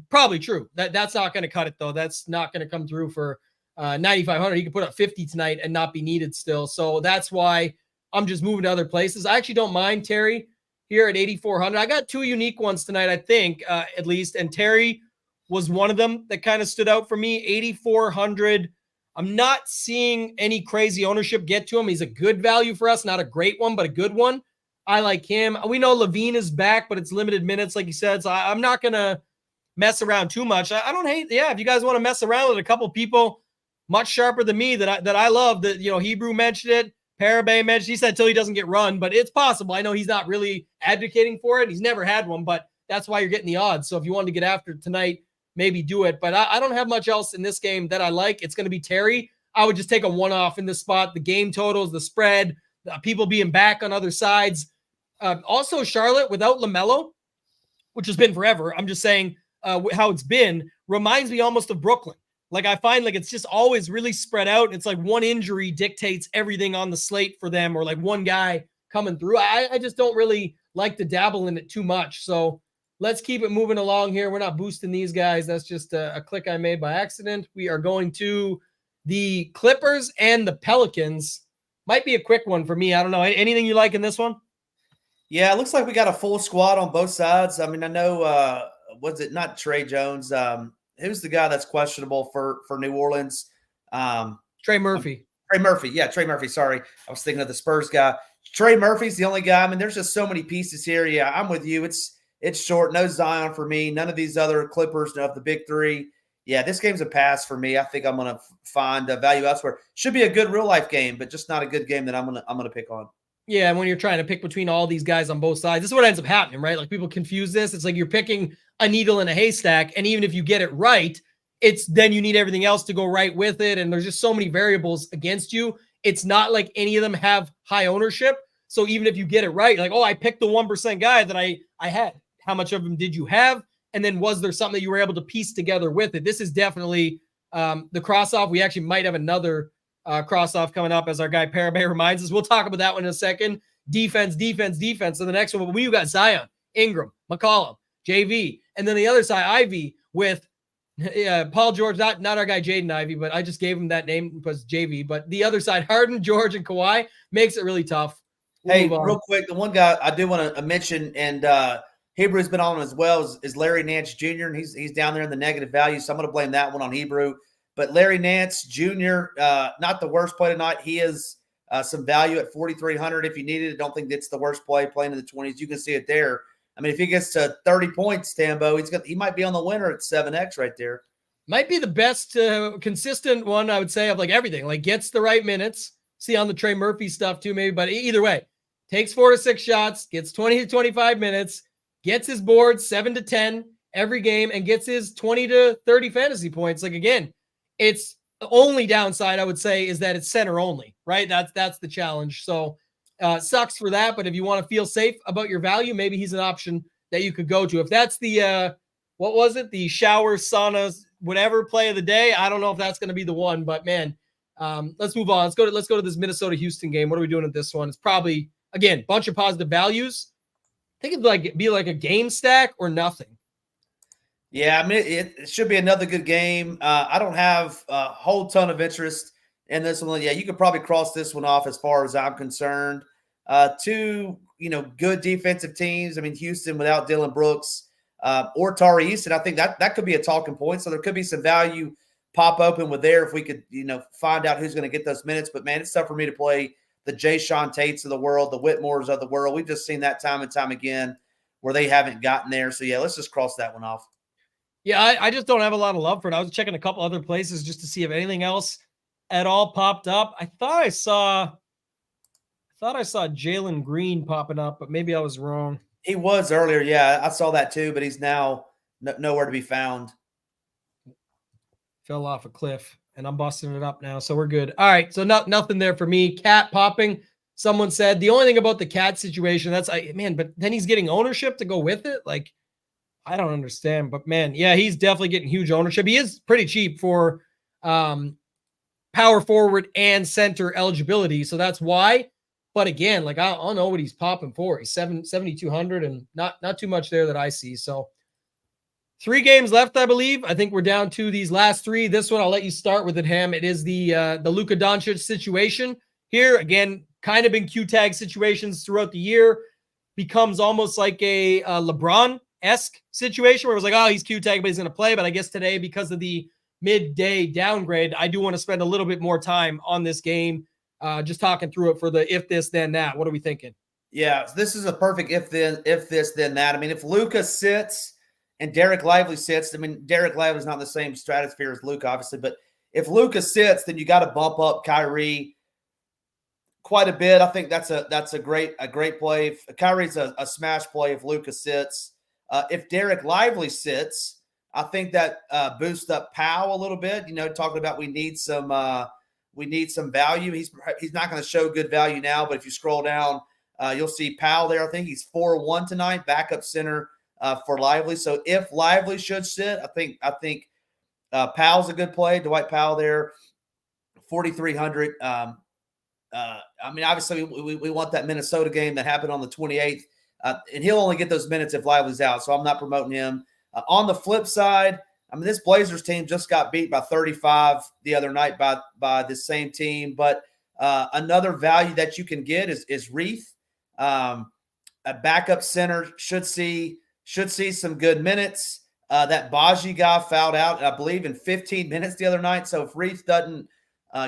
probably true. That's not going to cut it though. That's not going to come through for 9,500. He could put up 50 tonight and not be needed still. So that's why I'm just moving to other places. I actually don't mind Terry here at 8,400. I got two unique ones tonight, I think, at least. And Terry was one of them that kind of stood out for me. 8,400. I'm not seeing any crazy ownership get to him. He's a good value for us, not a great one, but a good one. I like him. We know Levine is back, but it's limited minutes, like you said. So I'm not going to mess around too much. I don't hate. Yeah, if you guys want to mess around with a couple people much sharper than me that I love, that Hebrew mentioned it, Parabay mentioned. He said till he doesn't get run, but it's possible. I know he's not really advocating for it. He's never had one, but that's why you're getting the odds. So if you wanted to get after it tonight, maybe do it. But I don't have much else in this game that I like. It's going to be Terry. I would just take a one-off in this spot. The game totals, the spread, people being back on other sides. Also, Charlotte without LaMelo, which has been forever. I'm just saying how it's been reminds me almost of Brooklyn. Like I find like it's just always really spread out. It's like one injury dictates everything on the slate for them, or like one guy coming through. I just don't really like to dabble in it too much. So let's keep it moving along here. We're not boosting these guys. That's just a click I made by accident. We are going to the Clippers and the Pelicans. Might be a quick one for me. I don't know. Anything you like in this one? Yeah, it looks like we got a full squad on both sides. I mean, I know, was it not Trey Jones? Who's the guy that's questionable for New Orleans? Trey Murphy. Trey Murphy. Yeah, Trey Murphy. Sorry. I was thinking of the Spurs guy. Trey Murphy's the only guy. I mean, there's just so many pieces here. Yeah, I'm with you. It's short. No Zion for me. None of these other Clippers of the big three. Yeah, this game's a pass for me. I think I'm going to find a value elsewhere. Should be a good real-life game, but just not a good game that I'm gonna pick on. Yeah, and when you're trying to pick between all these guys on both sides, this is what ends up happening, right? Like people confuse this. It's like you're picking a needle in a haystack, and even if you get it right, it's then you need everything else to go right with it, and there's just so many variables against you. It's not like any of them have high ownership. So even if you get it right, like, oh, I picked the 1% guy that I had. How much of them did you have? And then was there something that you were able to piece together with it? This is definitely the cross-off. We actually might have another cross-off coming up, as our guy Parabay reminds us. We'll talk about that one in a second. Defense. So the next one, we got Zion, Ingram, McCollum, JV. And then the other side, Ivy with Paul George, not our guy Jaden Ivey, but I just gave him that name because JV. But the other side, Harden, George, and Kawhi makes it really tough. Hey, real quick, the one guy I do want to mention, and Hebrew's been on as well, is Larry Nance Jr., and he's down there in the negative value, so I'm going to blame that one on Hebrew. But Larry Nance Jr., not the worst play tonight. He is some value at 4,300 if you need it. I don't think that's the worst play, playing in the 20s. You can see it there. I mean, if he gets to 30 points, Tambo, he might be on the winner at 7X right there. Might be the best consistent one, I would say, of like everything. Like gets the right minutes. See on the Trey Murphy stuff too, maybe. But either way, takes 4 to 6 shots, gets 20 to 25 minutes, gets his boards 7 to 10 every game, and gets his 20 to 30 fantasy points. Like again, it's the only downside I would say is that it's center only, right? That's the challenge. So sucks for that. But if you want to feel safe about your value, maybe he's an option that you could go to. If that's the what was it? The shower, saunas, whatever play of the day. I don't know if that's going to be the one, but man, let's move on. Let's go to this Minnesota-Houston game. What are we doing at this one? It's probably, again, bunch of positive values. I think it'd be like a game stack or nothing. Yeah, I mean, it should be another good game. I don't have a whole ton of interest in this one. Yeah, you could probably cross this one off as far as I'm concerned. Two, good defensive teams. I mean, Houston without Dylan Brooks or Tari Easton, I think that could be a talking point. So there could be some value pop open with there if we could, find out who's going to get those minutes. But, man, it's tough for me to play the Jay Sean Tates of the world, the Whitmores of the world. We've just seen that time and time again where they haven't gotten there. So, yeah, let's just cross that one off. Yeah, I just don't have a lot of love for it. I was checking a couple other places just to see if anything else at all popped up. I thought I saw Thought I saw Jalen Green popping up, but maybe I was wrong. He was earlier. Yeah, I saw that too, but he's now nowhere to be found. Fell off a cliff, and I'm busting it up now, so we're good. All right, so nothing there for me. Cat popping. Someone said the only thing about the Cat situation, but then he's getting ownership to go with it. Like, I don't understand, but man, yeah, he's definitely getting huge ownership. He is pretty cheap for power forward and center eligibility, so that's why. But again, like I don't know what he's popping for. He's 7,200 and not too much there that I see. So 3 games left, I believe. I think we're down to these last 3. This one, I'll let you start with it, Ham. It is the Luka Doncic situation here. Again, kind of been Q-tag situations throughout the year. Becomes almost like a LeBron-esque situation where it was like, oh, he's Q-tag, but he's going to play. But I guess today, because of the midday downgrade, I do want to spend a little bit more time on this game. Just talking through it for the if this, then that. What are we thinking? Yeah, this is a perfect if this, then that. I mean, if Luka sits and Derek Lively sits, I mean, Derek Lively's not in the same stratosphere as Luka, obviously, but if Luka sits, then you got to bump up Kyrie quite a bit. I think that's a great play. Kyrie's a smash play if Luka sits. If Derek Lively sits, I think that boosts up Powell a little bit. You know, talking about we need some value. He's not going to show good value now, but if you scroll down, you'll see Powell there. I think he's 4-1 tonight, backup center for Lively. So if Lively should sit, I think Powell's a good play. Dwight Powell there, 4,300. I mean, obviously we want that Minnesota game that happened on the 28th, and he'll only get those minutes if Lively's out. So I'm not promoting him. On the flip side, I mean, this Blazers team just got beat by 35 the other night by this same team. But another value that you can get is Reith. A backup center should see some good minutes. That Baji guy fouled out, I believe, in 15 minutes the other night. So if Reith doesn't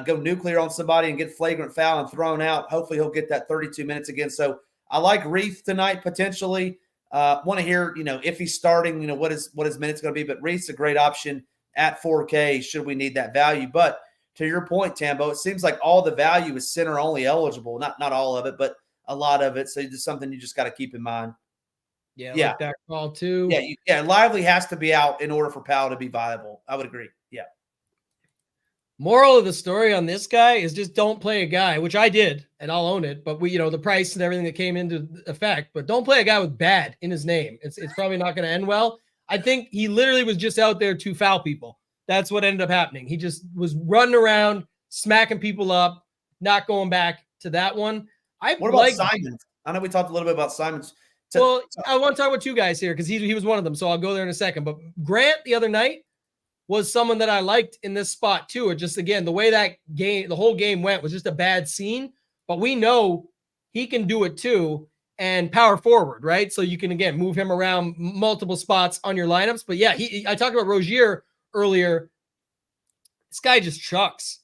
go nuclear on somebody and get flagrant foul and thrown out, hopefully he'll get that 32 minutes again. So I like Reith tonight potentially. Want to hear, if he's starting, what his minutes going to be. But Reith's a great option at 4K should we need that value. But to your point, Tambo, it seems like all the value is center only eligible. Not all of it, but a lot of it. So it's something you just got to keep in mind. Yeah, like that call too. Yeah. Lively has to be out in order for Powell to be viable. I would agree. Yeah. Moral of the story on this guy is just don't play a guy, which I did, and I'll own it. But the price and everything that came into effect. But don't play a guy with bad in his name. It's probably not going to end well. I think he literally was just out there to foul people. That's what ended up happening. He just was running around, smacking people up, not going back to that one. What about Simons? I know we talked a little bit about Simons. Well, I want to talk about 2 guys here because he was one of them. So I'll go there in a second. But Grant the other night was someone that I liked in this spot too. Or just, again, the way that game, the whole game went was just a bad scene, but we know he can do it too. And power forward, right? So you can, again, move him around multiple spots on your lineups. But yeah, I talked about Rozier earlier. This guy just chucks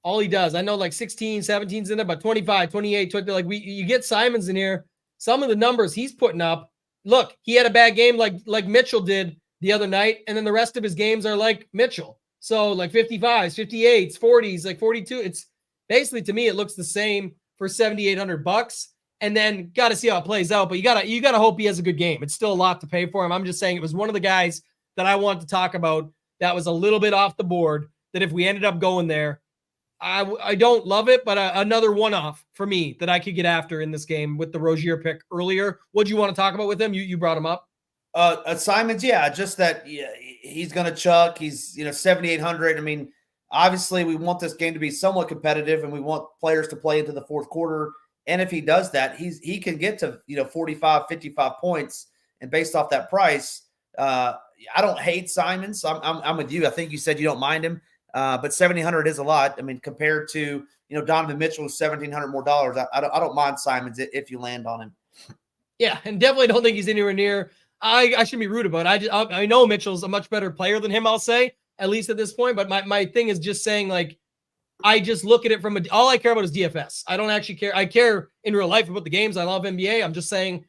all he does. I know like 16, 17's in there, but 25, 28, 20, you get Simons in here. Some of the numbers he's putting up. Look, he had a bad game like Mitchell did the other night, and then the rest of his games are like Mitchell. So like 55s, 58s, 40s, like 42. It's basically, to me, it looks the same for $7,800. And then got to see how it plays out. But you gotta hope he has a good game. It's still a lot to pay for him. I'm just saying it was one of the guys that I want to talk about that was a little bit off the board. That if we ended up going there, I don't love it, but another one-off for me that I could get after in this game with the Rozier pick earlier. What do you want to talk about with him? You brought him up. Simons, just that he's going to chuck. He's 7,800. I mean, obviously we want this game to be somewhat competitive, and we want players to play into the fourth quarter. And if he does that, he can get to 45, 55 points. And based off that price, I don't hate Simons. I'm with you. I think you said you don't mind him, but 7,800 is a lot. I mean, compared to Donovan Mitchell's $1,700 more dollars, I don't mind Simons if you land on him. Yeah, and definitely don't think he's anywhere near. I shouldn't be rude about it. I know Mitchell's a much better player than him, I'll say, at least at this point. But my thing is just saying, like, I just look at it from all I care about is DFS. I don't actually care. I care in real life about the games. I love NBA. I'm just saying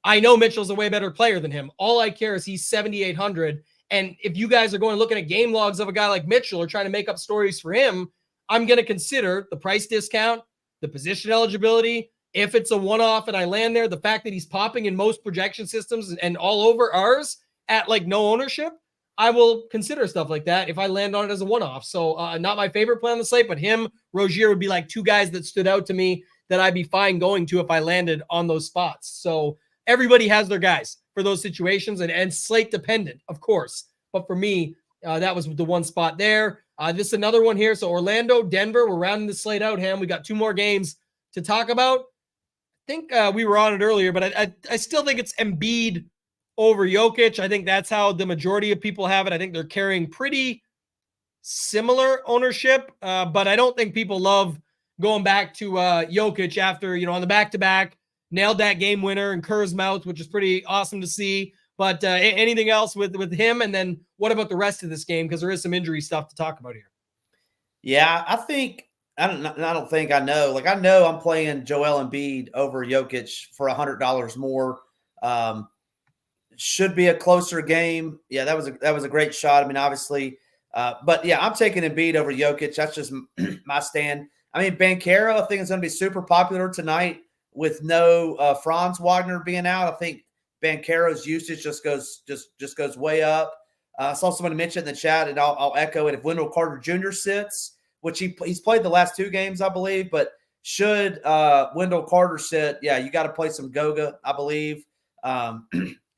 I know Mitchell's a way better player than him. All I care is he's 7,800. And if you guys are going and looking at game logs of a guy like Mitchell or trying to make up stories for him, I'm going to consider the price discount, the position eligibility, If it's a one-off and I land there, the fact that he's popping in most projection systems and all over ours at like no ownership, I will consider stuff like that if I land on it as a one-off. So not my favorite play on the slate, but him, Rozier would be like two guys that stood out to me that I'd be fine going to if I landed on those spots. So everybody has their guys for those situations and slate dependent, of course. But for me, that was the one spot there. This is another one here. So Orlando, Denver, we're rounding the slate out, Ham. We got two more games to talk about. I think we were on it earlier, but I still think it's Embiid over Jokic. I think that's how the majority of people have it. I think they're carrying pretty similar ownership, but I don't think people love going back to Jokic after, on the back-to-back, nailed that game winner in Kerr's mouth, which is pretty awesome to see. But anything else with him? And then what about the rest of this game? Because there is some injury stuff to talk about here. Yeah, I know. Like, I know I'm playing Joel Embiid over Jokic for $100 more. Should be a closer game. Yeah, that was a great shot. I mean, obviously, but yeah, I'm taking Embiid over Jokic. That's just my stand. I mean, Banchero, I think it's going to be super popular tonight with no Franz Wagner being out. I think Banchero's usage just goes way up. I saw somebody mention in the chat, and I'll echo it. If Wendell Carter Jr. sits, which he's played the last two games, I believe, but should Wendell Carter sit, yeah, you got to play some Goga, I believe,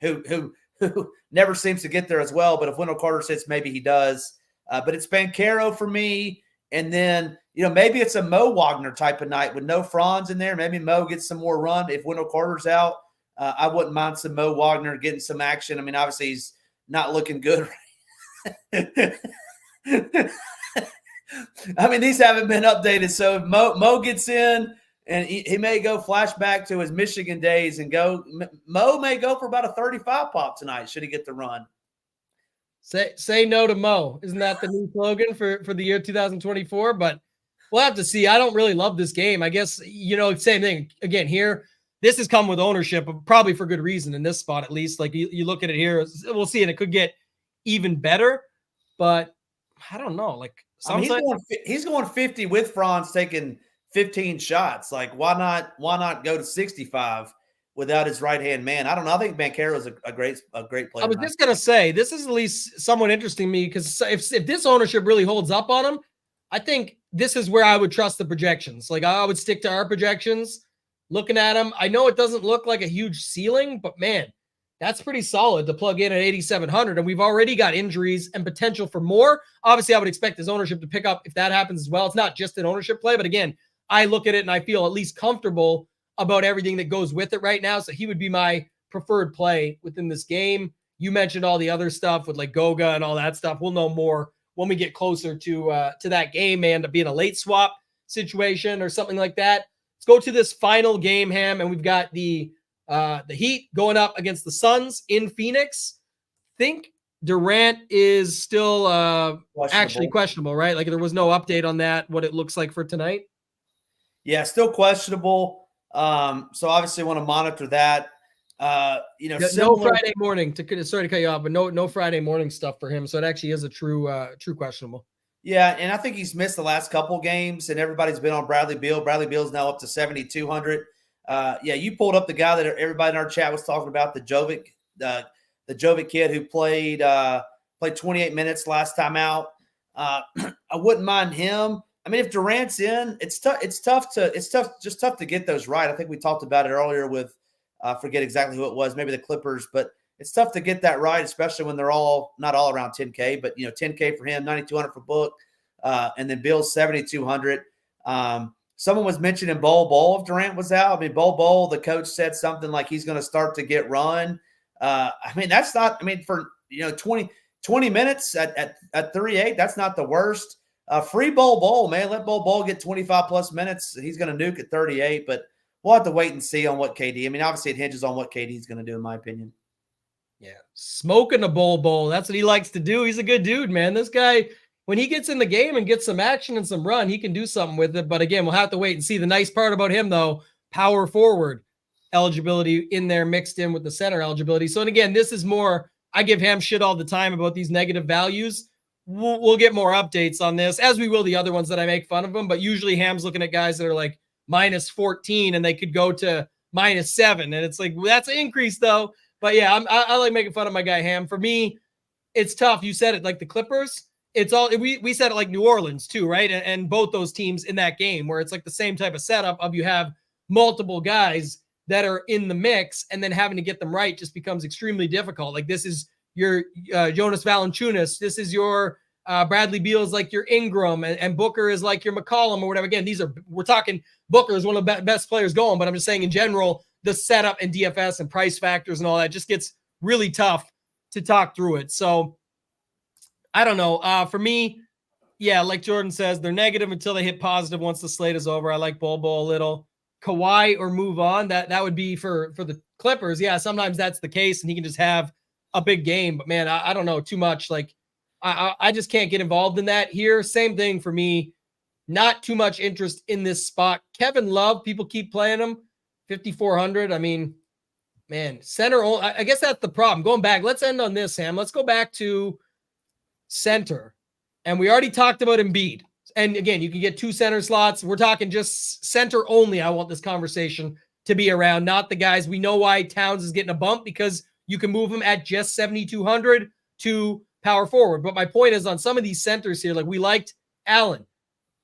who never seems to get there as well. But if Wendell Carter sits, maybe he does. But it's Banchero for me. And then, maybe it's a Mo Wagner type of night with no Franz in there. Maybe Mo gets some more run. If Wendell Carter's out, I wouldn't mind some Mo Wagner getting some action. I mean, obviously he's not looking good. I mean, these haven't been updated. So if Mo gets in, and he may go flashback to his Michigan days and Mo may go for about a 35 pop tonight, should he get the run. Say no to Mo. Isn't that the new slogan for the year 2024? But we'll have to see. I don't really love this game. I guess, same thing. Again, here, this has come with ownership, probably for good reason in this spot, at least. Like you look at it here, we'll see, and it could get even better. But I don't know. Like, he's going 50 with Franz taking 15 shots. Like, why not go to 65 without his right-hand man? I don't know. I think Banchero is a great player. I was just going to say, this is at least somewhat interesting to me, because if this ownership really holds up on him, I think this is where I would trust the projections. Like, I would stick to our projections. Looking at him, I know it doesn't look like a huge ceiling, but man, that's pretty solid to plug in at 8,700. And we've already got injuries and potential for more. Obviously, I would expect his ownership to pick up if that happens as well. It's not just an ownership play, but again, I look at it and I feel at least comfortable about everything that goes with it right now. So he would be my preferred play within this game. You mentioned all the other stuff with like Goga and all that stuff. We'll know more when we get closer to that game and to being a late swap situation or something like that. Let's go to this final game, Ham, and we've got the Heat going up against the Suns in Phoenix. Think Durant is still actually questionable, right? Like, there was no update on that, what it looks like for tonight. Yeah, still questionable. So obviously want to monitor that. No Friday morning. Sorry to cut you off, but no Friday morning stuff for him. So it actually is a true questionable. Yeah, and I think he's missed the last couple games, and everybody's been on Bradley Beal. Bradley Beal's now up to 7,200. Yeah, you pulled up the guy that everybody in our chat was talking about, the Jovic kid who played 28 minutes last time out. I wouldn't mind him. I mean, if Durant's in, it's tough to get those right. I think we talked about it earlier with forget exactly who it was, maybe the Clippers, but it's tough to get that right, especially when they're not all around 10K, but 10K for him, 9,200 for Book, and then Bill's 7,200. Someone was mentioning Bol if Durant was out. I mean, Bol, the coach said something like he's going to start to get run. I mean, that's not. I mean, for 20 minutes at 38, that's not the worst. Free Bol, man. Let Bol get 25 plus minutes. He's going to nuke at 38, but we'll have to wait and see on what KD. I mean, obviously it hinges on what KD's going to do, in my opinion. Yeah, smoking a Bol. That's what he likes to do. He's a good dude, man. This guy, when he gets in the game and gets some action and some run, he can do something with it. But again, we'll have to wait and see. The nice part about him, though, power forward eligibility in there mixed in with the center eligibility. So, and again, this is more, I give Ham shit all the time about these negative values. We'll get more updates on this, as we will the other ones that I make fun of them. But usually Ham's looking at guys that are like minus 14 and they could go to minus 7. And it's like, well, that's an increase though. But yeah, I like making fun of my guy Ham. For me, it's tough. You said it, like the Clippers. It's all we said it like New Orleans too, right? And both those teams in that game where it's like the same type of setup of you have multiple guys that are in the mix and then having to get them right just becomes extremely difficult. Like this is your Jonas Valanciunas. This is your Bradley Beal's like your Ingram and Booker is like your McCollum or whatever. Again, we're talking Booker is one of the best players going, but I'm just saying in general, the setup and DFS and price factors and all that just gets really tough to talk through it. So I don't know. For me, yeah, like Jordan says, they're negative until they hit positive once the slate is over. I like Bol a little. Kawhi or move on. That would be for the Clippers. Yeah, sometimes that's the case, and he can just have a big game. But man, I don't know too much. Like I just can't get involved in that here. Same thing for me. Not too much interest in this spot. Kevin Love, people keep playing him. 5,400. I mean, man, center. I guess that's the problem. Going back, let's end on this, Sam. Let's go back to center. And we already talked about Embiid. And again, you can get 2 center slots. We're talking just center only. I want this conversation to be around, not the guys. We know why Towns is getting a bump because you can move him at just 7,200 to power forward. But my point is on some of these centers here, like we liked Allen.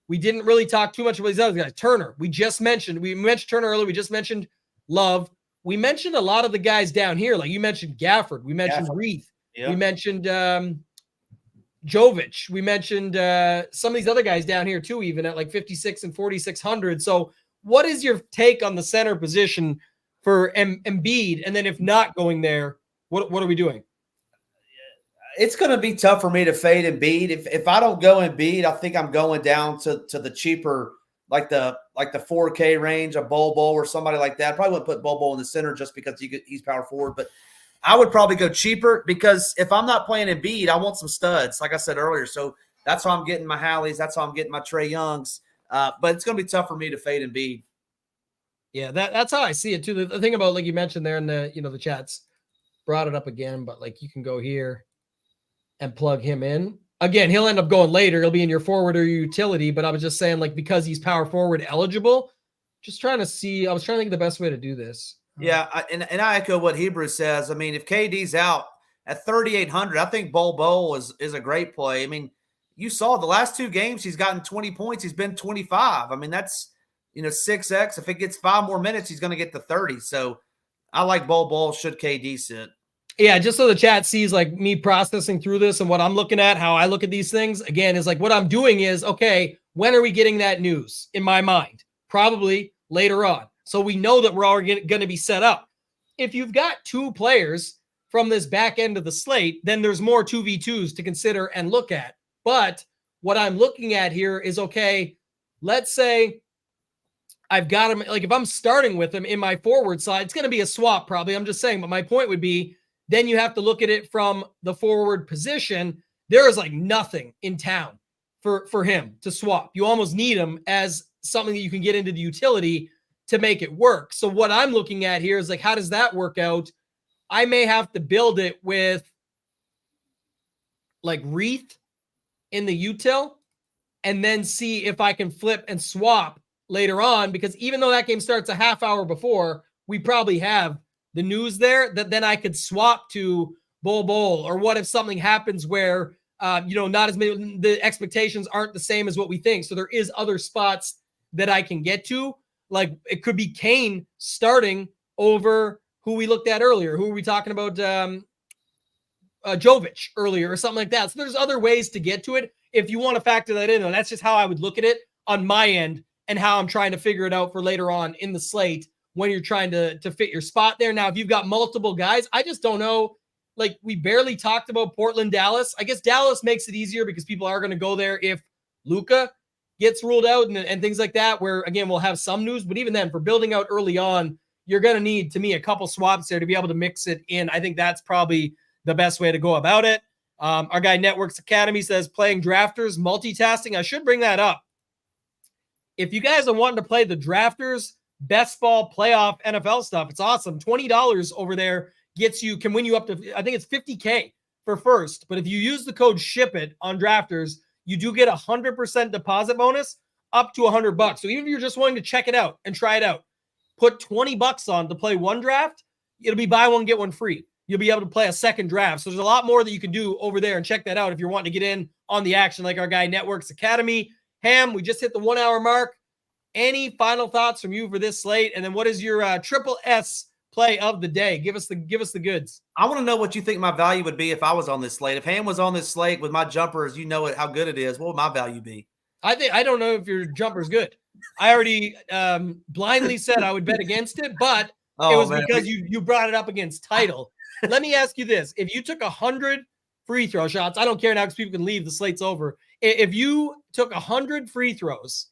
We didn't really talk too much about these other guys. Turner, we mentioned Turner earlier. We just mentioned Love. We mentioned a lot of the guys down here. Like you mentioned Gafford. We mentioned Reith. Yep. We mentioned Jovic. We mentioned some of these other guys down here too, even at like 56 and 4,600. So what is your take on the center position for Embiid? And then if not going there, what are we doing? It's going to be tough for me to fade Embiid. If I don't go Embiid, I think I'm going down to the cheaper, like the 4K range, a Bol or somebody like that. I probably wouldn't put Bol in the center just because he's power forward, but I would probably go cheaper because if I'm not playing Embiid, I want some studs, like I said earlier. So that's why I'm getting my Halleys. That's why I'm getting my Trae Youngs. But it's going to be tough for me to fade Embiid. Yeah, that's how I see it too. The thing about, like you mentioned there in the, the chats, brought it up again, but like you can go here and plug him in. Again, he'll end up going later. He'll be in your forward or your utility, but I was just saying, like, because he's power forward eligible, just trying to see, I was trying to think of the best way to do this. Yeah, and I echo what Hebrew says. I mean, if KD's out at 3,800, I think Bol is a great play. I mean, you saw the last 2 games, he's gotten 20 points. He's been 25. I mean, that's, 6X. If it gets 5 more minutes, he's going to get to 30. So I like Bol should KD sit. Yeah, just so the chat sees like me processing through this and what I'm looking at, how I look at these things, again, is like what I'm doing is, okay, when are we getting that news in my mind? Probably later on. So we know that we're already going to be set up. If you've got 2 players from this back end of the slate, then there's more 2v2s to consider and look at. But what I'm looking at here is, okay, let's say I've got him, like if I'm starting with him in my forward side, it's going to be a swap probably. I'm just saying, but my point would be, then you have to look at it from the forward position. There is like nothing in town for him to swap. You almost need him as something that you can get into the utility to make it work. So what I'm looking at here is like, how does that work out? I may have to build it with like Reith in the util and then see if I can flip and swap later on, because even though that game starts a half hour before, we probably have the news there that then I could swap to Bol, or what if something happens where, not as many, the expectations aren't the same as what we think. So there is other spots that I can get to. Like it could be Kane starting over who we looked at earlier. Who were we talking about? Jovic earlier or something like that. So there's other ways to get to it. If you want to factor that in, though, that's just how I would look at it on my end and how I'm trying to figure it out for later on in the slate when you're trying to fit your spot there. Now, if you've got multiple guys, I just don't know. Like we barely talked about Portland, Dallas. I guess Dallas makes it easier because people are going to go there if Luka gets ruled out and things like that, where again, we'll have some news, but even then for building out early on, you're going to need, to me, a couple swaps there to be able to mix it in. I think that's probably the best way to go about it. Our guy Networks Academy says playing drafters, multitasking. I should bring that up. If you guys are wanting to play the drafters, best ball playoff NFL stuff, it's awesome. $20 over there can win you up to, I think it's $50K for first. But if you use the code SHIPIT on drafters, you do get 100% deposit bonus up to $100. So even if you're just wanting to check it out and try it out, put $20 on to play one draft. It'll be buy one, get one free. You'll be able to play a second draft. So there's a lot more that you can do over there, and check that out if you're wanting to get in on the action like our guy Networks Academy. Ham, we just hit the 1 hour mark. Any final thoughts from you for this slate? And then what is your triple S play of the day? Give us the goods. I want to know what you think my value would be if I was on this slate. If Ham was on this slate with my jumpers, you know how good it is. What would my value be? I don't know if your jumper's good. I already blindly said I would bet against it, but it was because you brought it up against title. Let me ask you this. If you took 100 free throw shots, I don't care now because people can leave. The slate's over. If you took 100 free throws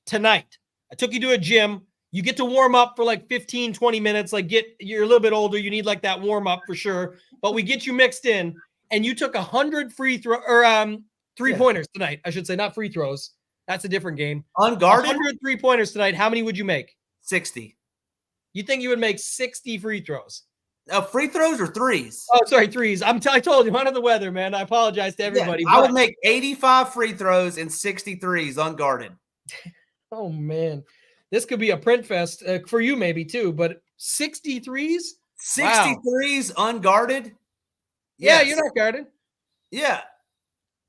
tonight, I took you to a gym, you get to warm up for like 15, 20 minutes. Like you're a little bit older. You need like that warm up for sure. But we get you mixed in, and you took 100 3-pointers tonight. I should say, not free throws. That's a different game. Unguarded? 100 3-pointers tonight. How many would you make? 60. You think you would make 60 free throws? Free throws or threes? Oh, sorry, threes. I told you, under the weather, man. I apologize to everybody. Yeah, I would make 85 free throws and 60 threes unguarded. Oh, man. This could be a print fest for you maybe too, but 60 threes? 60 threes unguarded? Yes. Yeah, you're not guarded. Yeah.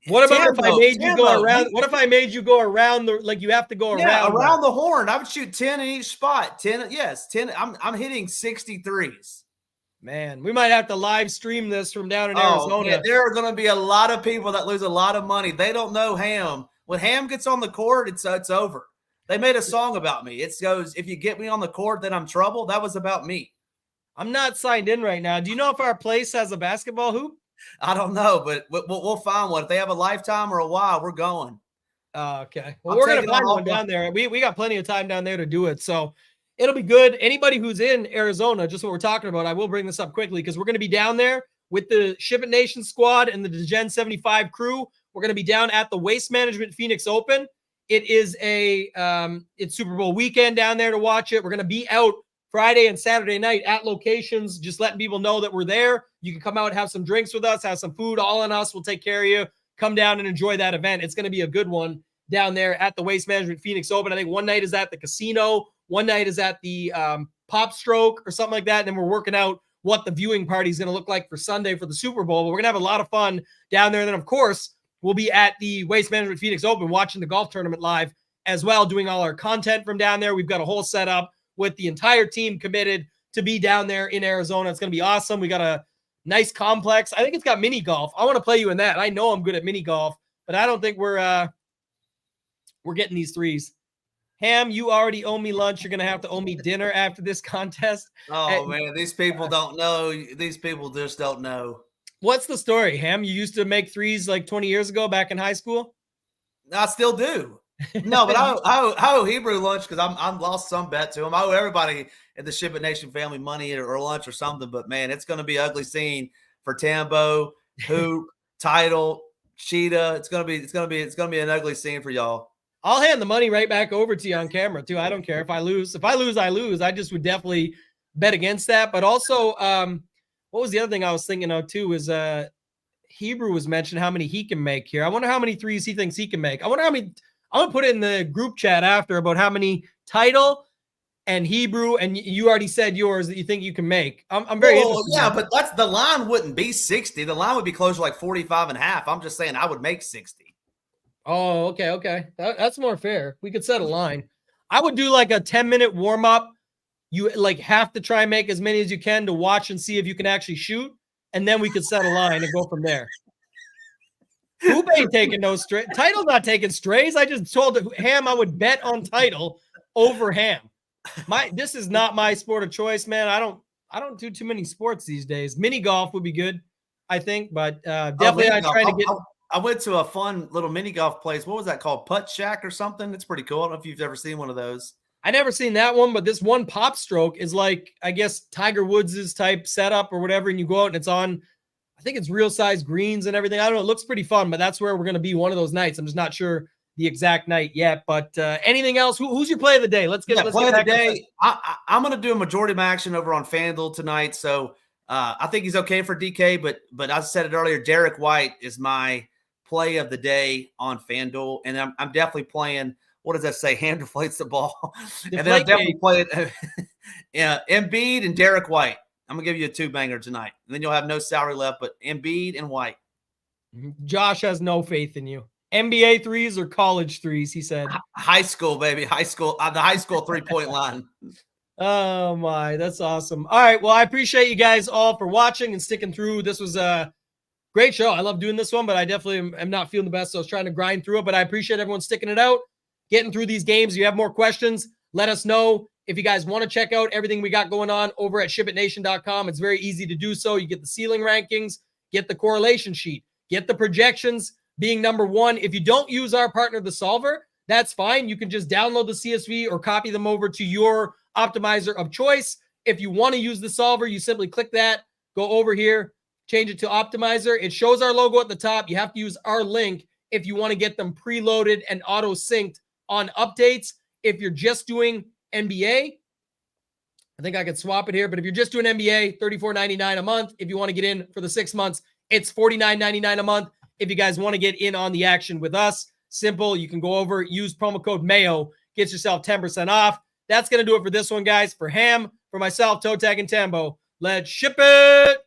What about if I made you go around? What if I made you go around you have to go around? Around the horn. I would shoot 10 in each spot. 10. I'm hitting 60 threes. Man, we might have to live stream this from down in Arizona. Yeah, there are going to be a lot of people that lose a lot of money. They don't know Ham. When Ham gets on the court, it's over. They made a song about me. It goes, if you get me on the court, then I'm trouble. That was about me. I'm not signed in right now. Do you know if our place has a basketball hoop? I don't know, but we'll find one. If they have a Lifetime or a Wild, we're going. Okay. Well, we're going to find one down there. We got plenty of time down there to do it. So it'll be good. Anybody who's in Arizona, just what we're talking about, I will bring this up quickly because we're going to be down there with the SHIPIT Nation squad and the Degen 75 crew. We're going to be down at the Waste Management Phoenix Open. It is it's Super Bowl weekend down there to watch it. We're going to be out Friday and Saturday night at locations, just letting people know that we're there. You can come out and have some drinks with us, have some food, all on us. We'll take care of you. Come down and enjoy that event. It's going to be a good one down there at the Waste Management Phoenix Open. I think one night is at the casino. One night is at the Pop Stroke or something like that. And then we're working out what the viewing party is going to look like for Sunday for the Super Bowl. But we're going to have a lot of fun down there. And then, of course, we'll be at the Waste Management Phoenix Open watching the golf tournament live as well, doing all our content from down there. We've got a whole setup with the entire team committed to be down there in Arizona. It's going to be awesome. We got a nice complex. I think it's got mini golf. I want to play you in that. I know I'm good at mini golf, but I don't think we're getting these threes. Ham, you already owe me lunch. You're going to have to owe me dinner after this contest. Oh, man, these people don't know. These people just don't know. What's the story, Ham? You used to make threes like 20 years ago back in high school? I still do. No, but I owe Hebrew lunch because I'm lost some bet to him. I owe everybody in the SHIPIT Nation family money or lunch or something. But, man, it's going to be an ugly scene for Tambo, Hoop, Title, Cheetah. It's going to be an ugly scene for y'all. I'll hand the money right back over to you on camera too. I don't care if I lose. If I lose, I lose. I just would definitely bet against that. But also, what was the other thing I was thinking of too is Hebrew was mentioned how many he can make here. I wonder how many threes he thinks he can make. I wonder how many. I'm going to put it in the group chat after about how many Title and Hebrew, and you already said yours that you think you can make. I'm very interested. Yeah, but that's the line wouldn't be 60. The line would be closer to like 45 and a half. I'm just saying I would make 60. Oh, okay. That's more fair. We could set a line. I would do like a 10-minute warm-up. You like have to try and make as many as you can to watch and see if you can actually shoot, and then we could set a line and go from there. Hoop ain't taking no straight. Title's not taking strays. I just told Ham I would bet on Title over Ham. This is not my sport of choice, man. I don't do too many sports these days. Mini golf would be good, I think, but definitely I try to get. I went to a fun little mini golf place. What was that called? Putt Shack or something? It's pretty cool. I don't know if you've ever seen one of those. I never seen that one, but this one Pop Stroke is like, I guess, Tiger Woods' type setup or whatever, and you go out and it's on, I think it's real size greens and everything. I don't know. It looks pretty fun, but that's where we're going to be one of those nights. I'm just not sure the exact night yet, but anything else? Who's your play of the day? Let's get play of the day. I'm going to do a majority of my action over on FanDuel tonight. So I think he's okay for DK, but I said it earlier, Derek White is my play of the day on FanDuel, and I'm definitely playing what does that say? Hand deflates the ball. Deflate and then I'll definitely play it. Yeah, Embiid and Derek White. I'm going to give you a 2-banger tonight. And then you'll have no salary left, but Embiid and White. Josh has no faith in you. NBA threes or college threes, he said. High school, baby. High school. The high school 3-point line. Oh, my. That's awesome. All right. Well, I appreciate you guys all for watching and sticking through. This was a great show. I love doing this one, but I definitely am not feeling the best, so I was trying to grind through it. But I appreciate everyone sticking it out, getting through these games. If you have more questions, let us know. If you guys want to check out everything we got going on over at SHIPITNation.com, it's very easy to do so. You get the ceiling rankings, get the correlation sheet, get the projections being number one. If you don't use our partner, The Solver, that's fine. You can just download the CSV or copy them over to your optimizer of choice. If you want to use The Solver, you simply click that, go over here, change it to optimizer. It shows our logo at the top. You have to use our link if you want to get them preloaded and auto-synced on updates. If you're just doing NBA, I think I could swap it here, but if you're just doing NBA, $34.99 a month. If you want to get in for the 6 months, it's $49.99 a month. If you guys want to get in on the action with us, simple. You can go over, use promo code MAYO, get yourself 10% off. That's going to do it for this one, guys. For Ham, for myself, ToeTagginTambo, let's ship it.